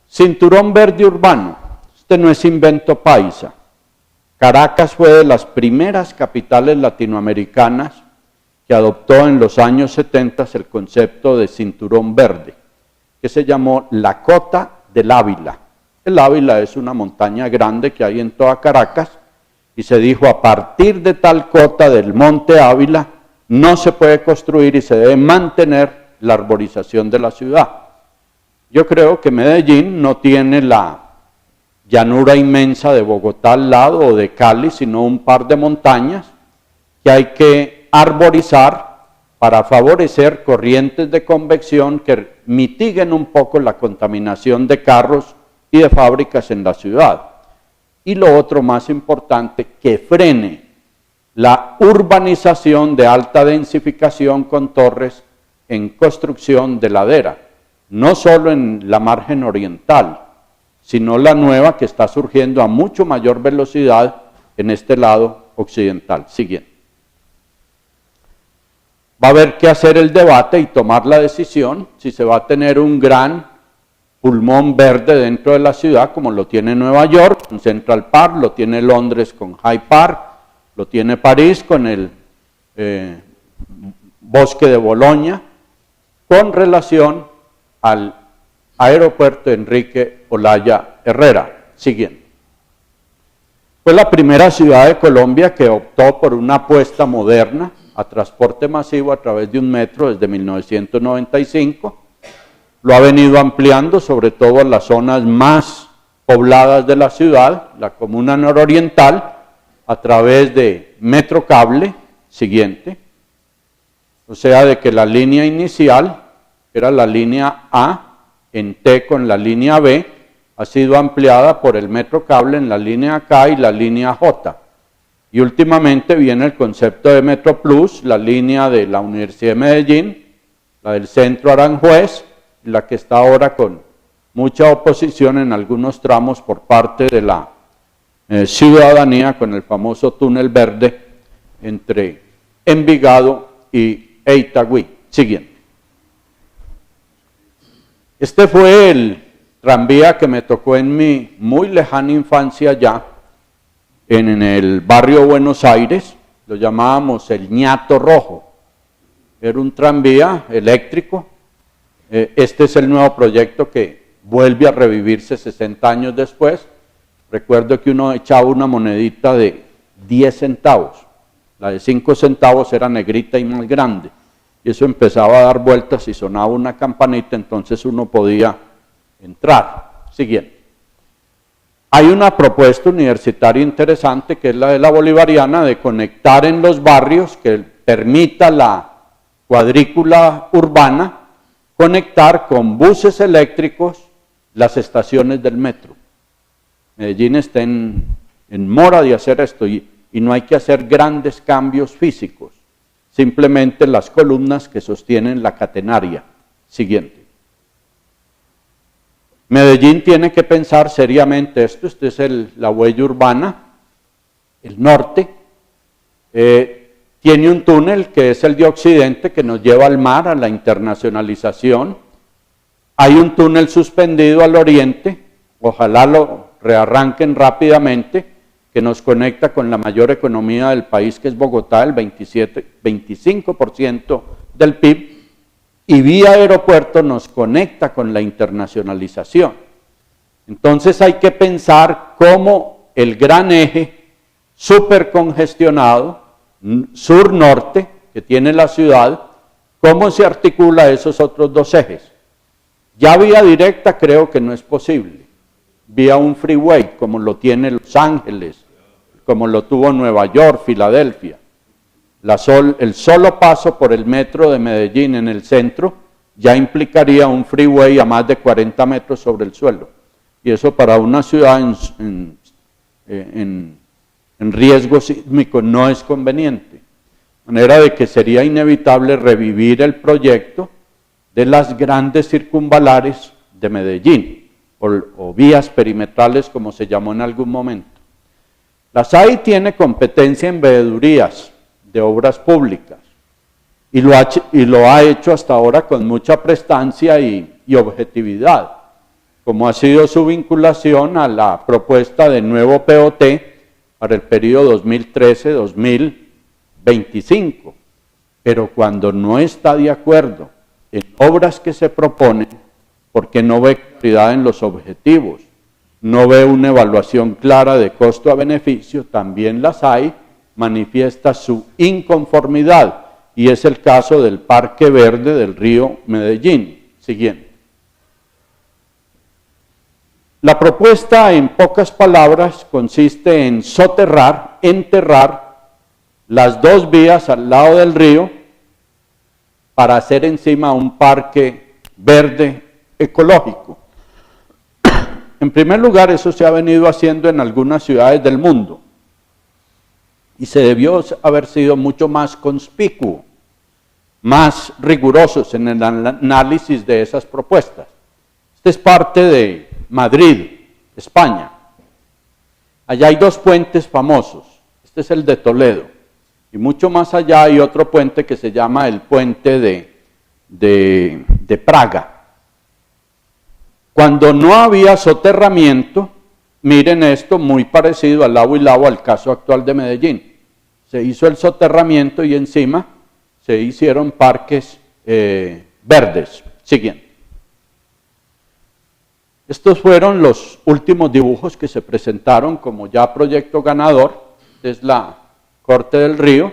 Cinturón verde urbano. Este no es invento paisa. Caracas fue de las primeras capitales latinoamericanas que adoptó en los años 70 el concepto de cinturón verde, que se llamó la Cota del Ávila. El Ávila es una montaña grande que hay en toda Caracas y se dijo, a partir de tal cota del monte Ávila no se puede construir y se debe mantener la arborización de la ciudad. Yo creo que Medellín no tiene la llanura inmensa de Bogotá al lado o de Cali, sino un par de montañas que hay que arborizar para favorecer corrientes de convección que mitiguen un poco la contaminación de carros y de fábricas en la ciudad. Y lo otro más importante, que frene la urbanización de alta densificación con torres en construcción de ladera, no solo en la margen oriental, sino la nueva que está surgiendo a mucho mayor velocidad en este lado occidental. Siguiente. Va a haber que hacer el debate y tomar la decisión si se va a tener un gran pulmón verde dentro de la ciudad, como lo tiene Nueva York con Central Park, lo tiene Londres con Hyde Park, lo tiene París con el Bosque de Boloña, con relación al aeropuerto Enrique Olaya Herrera. Siguiente. Fue la primera ciudad de Colombia que optó por una apuesta moderna a transporte masivo a través de un metro desde 1995. Lo ha venido ampliando, sobre todo en las zonas más pobladas de la ciudad, la comuna nororiental, a través de Metro Cable. Siguiente. O sea, de que la línea inicial era la línea A, en T con la línea B, ha sido ampliada por el Metro Cable en la línea K y la línea J. Y últimamente viene el concepto de Metro Plus, la línea de la Universidad de Medellín, la del Centro Aranjuez, la que está ahora con mucha oposición en algunos tramos por parte de la ciudadanía con el famoso túnel verde entre Envigado y Itagüí. Siguiente. Este fue el tranvía que me tocó en mi muy lejana infancia ya, en el barrio Buenos Aires, lo llamábamos el ñato rojo. Era un tranvía eléctrico Este es el nuevo proyecto que vuelve a revivirse 60 años después. Recuerdo que uno echaba una monedita de 10 centavos. La de 5 centavos era negrita y más grande. Y eso empezaba a dar vueltas y sonaba una campanita, entonces uno podía entrar. Siguiente. Hay una propuesta universitaria interesante que es la de la bolivariana de conectar en los barrios, que permita la cuadrícula urbana, conectar con buses eléctricos las estaciones del metro. Medellín está en mora de hacer esto y no hay que hacer grandes cambios físicos, simplemente las columnas que sostienen la catenaria. Siguiente. Medellín tiene que pensar seriamente esto. Este es la huella urbana, el norte. Tiene un túnel que es el de Occidente que nos lleva al mar, a la internacionalización. Hay un túnel suspendido al oriente, ojalá lo rearranquen rápidamente, que nos conecta con la mayor economía del país, que es Bogotá, el 25% del PIB. Y vía aeropuerto nos conecta con la internacionalización. Entonces hay que pensar cómo el gran eje súper congestionado, sur-norte, que tiene la ciudad, cómo se articula esos otros dos ejes. Ya vía directa creo que no es posible. Vía un freeway, como lo tiene Los Ángeles, como lo tuvo Nueva York, Filadelfia. El solo paso por el metro de Medellín en el centro ya implicaría un freeway a más de 40 metros sobre el suelo. Y eso para una ciudad en riesgo sísmico no es conveniente. De manera de que sería inevitable revivir el proyecto de las grandes circunvalares de Medellín, o vías perimetrales como se llamó en algún momento. La SAI tiene competencia en veedurías de obras públicas y lo ha hecho hasta ahora con mucha prestancia y objetividad, como ha sido su vinculación a la propuesta de nuevo POT para el periodo 2013-2025, pero cuando no está de acuerdo en obras que se proponen, porque no ve claridad en los objetivos, no ve una evaluación clara de costo a beneficio, también las hay, manifiesta su inconformidad, y es el caso del Parque Verde del Río Medellín. Siguiente. La propuesta, en pocas palabras, consiste en soterrar, enterrar las dos vías al lado del río para hacer encima un parque verde ecológico. En primer lugar, eso se ha venido haciendo en algunas ciudades del mundo y se debió haber sido mucho más conspicuo, más rigurosos en el análisis de esas propuestas. Esta es parte de Madrid, España. Allá hay dos puentes famosos. Este es el de Toledo. Y mucho más allá hay otro puente que se llama el puente de Praga. Cuando no había soterramiento, miren esto, muy parecido al lado y lado al caso actual de Medellín. Se hizo el soterramiento y encima se hicieron parques verdes. Siguiente. Estos fueron los últimos dibujos que se presentaron como ya proyecto ganador. Es la Corte del Río.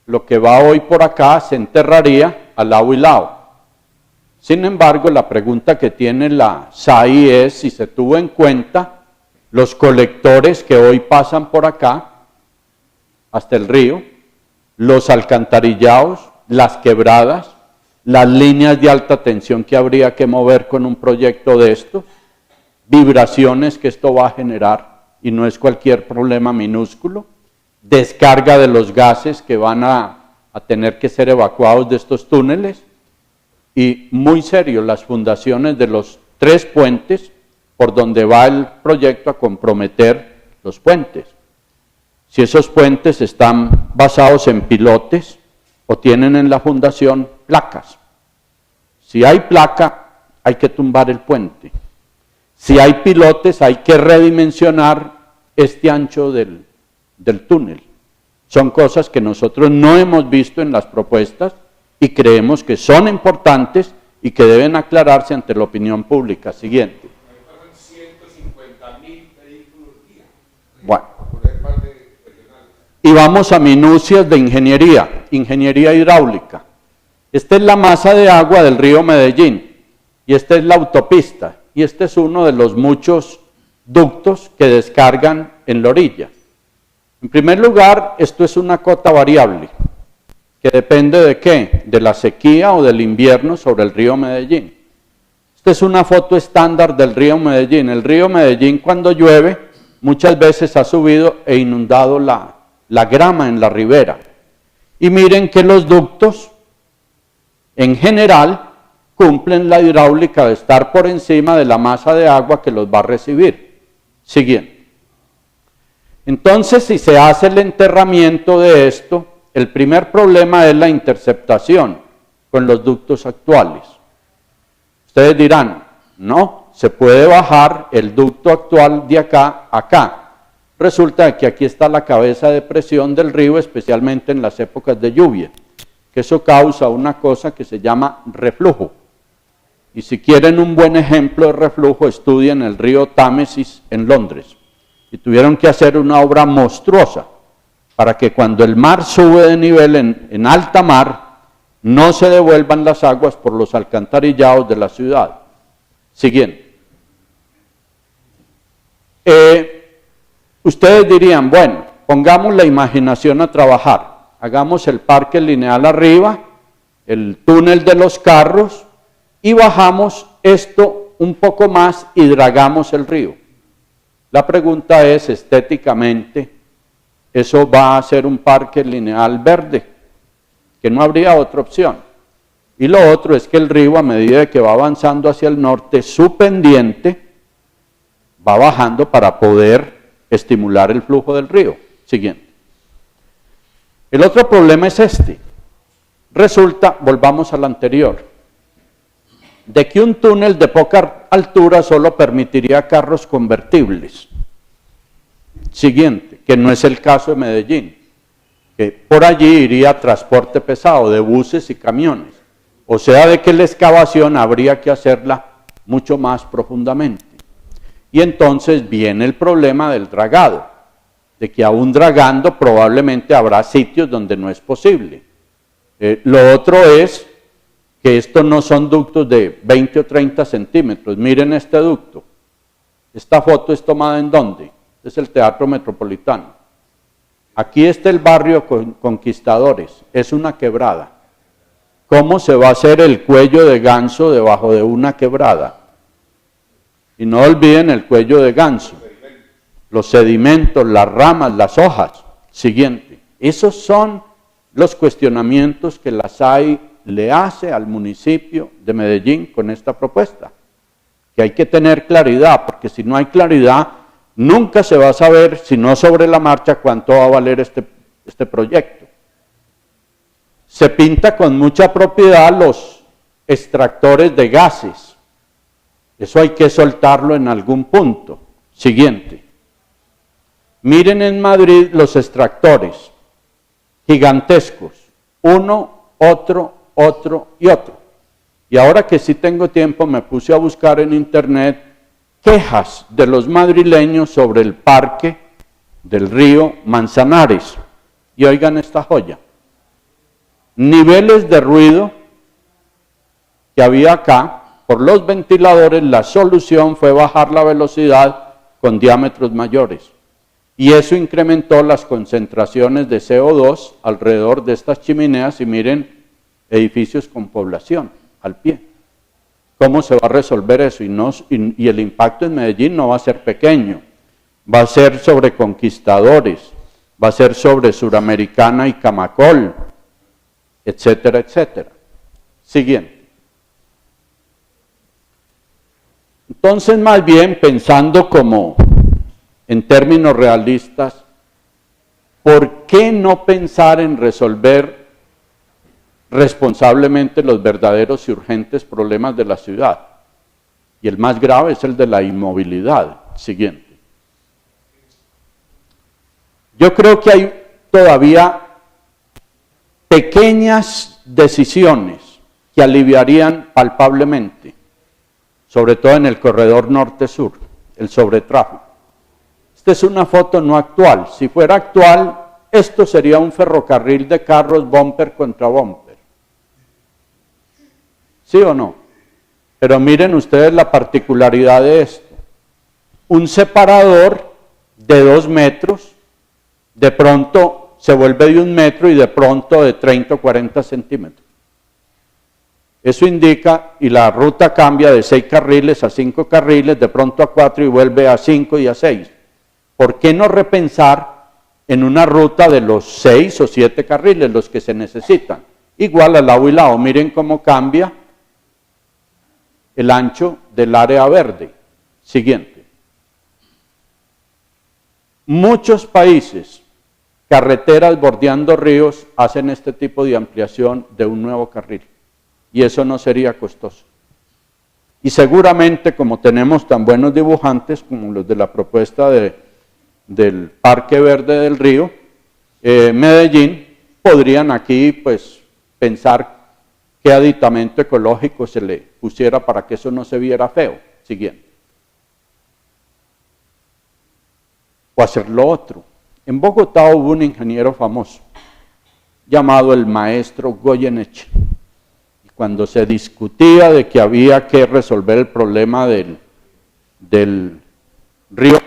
Lo que va hoy por acá se enterraría al lado y lado. Sin embargo, la pregunta que tiene la SAI es si se tuvo en cuenta los colectores que hoy pasan por acá hasta el río, los alcantarillados, las quebradas, las líneas de alta tensión que habría que mover con un proyecto de estos, vibraciones que esto va a generar, y no es cualquier problema minúsculo, descarga de los gases que van a tener que ser evacuados de estos túneles, y muy serio, las fundaciones de los 3 puentes por donde va el proyecto a comprometer los puentes. Si esos puentes están basados en pilotes o tienen en la fundación placas. Si hay placa, hay que tumbar el puente. Si hay pilotes, hay que redimensionar este ancho del túnel. Son cosas que nosotros no hemos visto en las propuestas y creemos que son importantes y que deben aclararse ante la opinión pública. Siguiente. Pasan 150.000 vehículos día. Bueno. Poner más de regionales. Y vamos a minucias de ingeniería hidráulica. Esta es la masa de agua del río Medellín y esta es la autopista y este es uno de los muchos ductos que descargan en la orilla. En primer lugar, esto es una cota variable que depende de ¿qué? De la sequía o del invierno sobre el río Medellín. Esta es una foto estándar del río Medellín. El río Medellín cuando llueve muchas veces ha subido e inundado la grama en la ribera. Y miren que los ductos en general cumplen la hidráulica de estar por encima de la masa de agua que los va a recibir. Siguiente. Entonces, si se hace el enterramiento de esto, el primer problema es la interceptación con los ductos actuales. Ustedes dirán, no, se puede bajar el ducto actual de acá a acá. Resulta que aquí está la cabeza de presión del río, especialmente en las épocas de lluvia, que eso causa una cosa que se llama reflujo. Y si quieren un buen ejemplo de reflujo, estudien el río Támesis en Londres. Y tuvieron que hacer una obra monstruosa para que cuando el mar sube de nivel en alta mar, no se devuelvan las aguas por los alcantarillados de la ciudad. Siguiente. Ustedes dirían, bueno, pongamos la imaginación a trabajar. Hagamos el parque lineal arriba, el túnel de los carros y bajamos esto un poco más y dragamos el río. La pregunta es, estéticamente, ¿eso va a ser un parque lineal verde? Que no habría otra opción. Y lo otro es que el río, a medida que va avanzando hacia el norte, su pendiente va bajando para poder estimular el flujo del río. Siguiente. El otro problema es este. Resulta, volvamos al anterior, de que un túnel de poca altura solo permitiría carros convertibles. Siguiente, que no es el caso de Medellín, que por allí iría transporte pesado de buses y camiones. O sea, de que la excavación habría que hacerla mucho más profundamente. Y entonces viene el problema del dragado, de que aún dragando probablemente habrá sitios donde no es posible. Lo otro es que estos no son ductos de 20 o 30 centímetros. Miren este ducto. Esta foto es tomada ¿en dónde? Es el Teatro Metropolitano. Aquí está el barrio Conquistadores, es una quebrada. ¿Cómo se va a hacer el cuello de ganso debajo de una quebrada? Y no olviden el cuello de ganso, los sedimentos, las ramas, las hojas. Siguiente. Esos son los cuestionamientos que la SAI le hace al municipio de Medellín con esta propuesta. Que hay que tener claridad, porque si no hay claridad, nunca se va a saber, si no sobre la marcha, cuánto va a valer este proyecto. Se pinta con mucha propiedad los extractores de gases. Eso hay que soltarlo en algún punto. Siguiente. Miren en Madrid los extractores gigantescos. Uno, otro y otro. Y ahora que sí tengo tiempo, me puse a buscar en internet quejas de los madrileños sobre el parque del río Manzanares. Y oigan esta joya. Niveles de ruido que había acá, por los ventiladores, la solución fue bajar la velocidad con diámetros mayores. Y eso incrementó las concentraciones de CO2 alrededor de estas chimeneas y miren, edificios con población al pie. ¿Cómo se va a resolver eso? Y el impacto en Medellín no va a ser pequeño, va a ser sobre Conquistadores, va a ser sobre Suramericana y Camacol, etcétera, etcétera. Siguiente. Entonces, más bien, pensando como en términos realistas, ¿por qué no pensar en resolver responsablemente los verdaderos y urgentes problemas de la ciudad? Y el más grave es el de la inmovilidad. Siguiente. Yo creo que hay todavía pequeñas decisiones que aliviarían palpablemente, sobre todo en el corredor norte-sur, el sobretráfico. Esta es una foto no actual. Si fuera actual, esto sería un ferrocarril de carros bumper contra bumper. ¿Sí o no? Pero miren ustedes la particularidad de esto. Un separador de 2 metros, de pronto se vuelve de 1 metro y de pronto de 30 o 40 centímetros. Eso indica, y la ruta cambia de 6 carriles a 5 carriles, de pronto a 4 y vuelve a 5 y a 6. ¿Por qué no repensar en una ruta de los 6 o 7 carriles, los que se necesitan? Igual al lado y lado, miren cómo cambia el ancho del área verde. Siguiente. Muchos países, carreteras bordeando ríos, hacen este tipo de ampliación de un nuevo carril. Y eso no sería costoso. Y seguramente, como tenemos tan buenos dibujantes como los de la propuesta del Parque Verde del Río, Medellín, podrían aquí pues pensar qué aditamento ecológico se le pusiera para que eso no se viera feo. Siguiente. O hacer lo otro. En Bogotá hubo un ingeniero famoso llamado el maestro Goyeneche. Cuando se discutía de que había que resolver el problema del río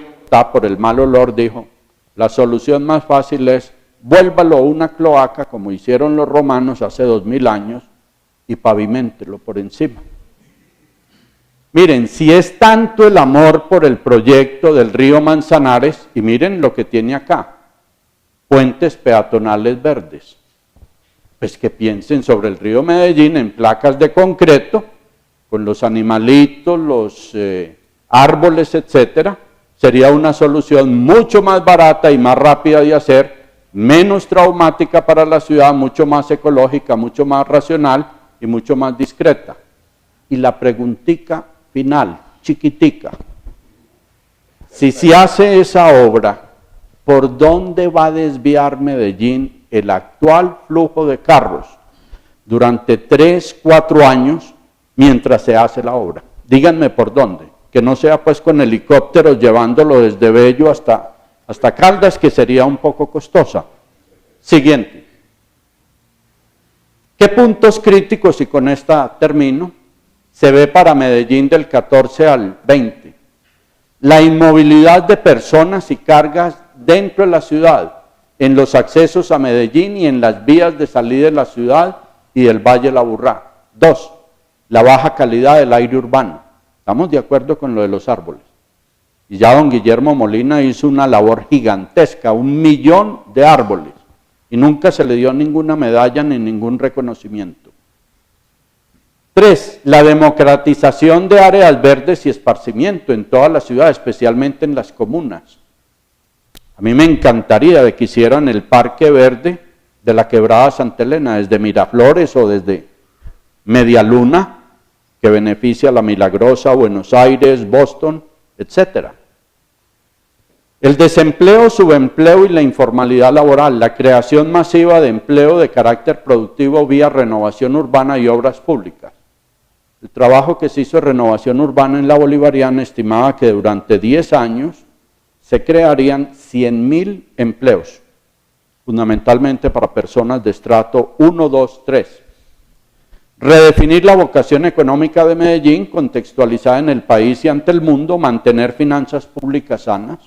por el mal olor, dijo, la solución más fácil es vuélvalo a una cloaca como hicieron los romanos hace 2000 años y paviméntelo por encima. Miren, si es tanto el amor por el proyecto del río Manzanares, y miren lo que tiene acá, puentes peatonales verdes. Pues que piensen sobre el río Medellín en placas de concreto, con los animalitos, los árboles, etcétera. Sería una solución mucho más barata y más rápida de hacer, menos traumática para la ciudad, mucho más ecológica, mucho más racional y mucho más discreta. Y la preguntica final, chiquitica. Si se hace esa obra, ¿por dónde va a desviar Medellín el actual flujo de carros durante 3, 4 años mientras se hace la obra? Díganme por dónde, que no sea pues con helicópteros llevándolo desde Bello hasta Caldas, que sería un poco costosa. Siguiente. ¿Qué puntos críticos, y con esta termino, se ve para Medellín del 14 al 20? La inmovilidad de personas y cargas dentro de la ciudad, en los accesos a Medellín y en las vías de salida de la ciudad y del Valle de la Burrá. 2, la baja calidad del aire urbano. Estamos de acuerdo con lo de los árboles. Y ya don Guillermo Molina hizo una labor gigantesca, 1 millón de árboles, y nunca se le dio ninguna medalla ni ningún reconocimiento. 3, la democratización de áreas verdes y esparcimiento en toda la ciudad, especialmente en las comunas. A mí me encantaría de que hicieran el Parque Verde de la Quebrada Santa Elena, desde Miraflores o desde Medialuna, que beneficia a La Milagrosa, Buenos Aires, Boston, etc. El desempleo, subempleo y la informalidad laboral, la creación masiva de empleo de carácter productivo vía renovación urbana y obras públicas. El trabajo que se hizo de renovación urbana en la Bolivariana estimaba que durante 10 años se crearían 100.000 empleos, fundamentalmente para personas de estrato 1, 2, 3. Redefinir la vocación económica de Medellín, contextualizada en el país y ante el mundo, mantener finanzas públicas sanas,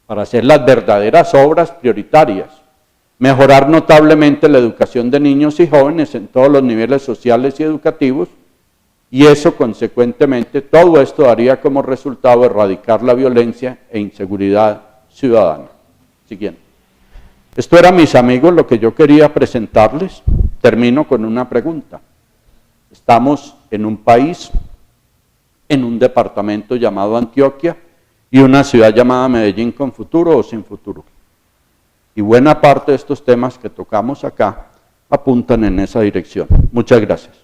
para hacer las verdaderas obras prioritarias, mejorar notablemente la educación de niños y jóvenes en todos los niveles sociales y educativos, y eso consecuentemente, todo esto daría como resultado erradicar la violencia e inseguridad ciudadana. Siguiente. Esto era, mis amigos, lo que yo quería presentarles. Termino con una pregunta. Estamos en un país, en un departamento llamado Antioquia y una ciudad llamada Medellín con futuro o sin futuro. Y buena parte de estos temas que tocamos acá apuntan en esa dirección. Muchas gracias.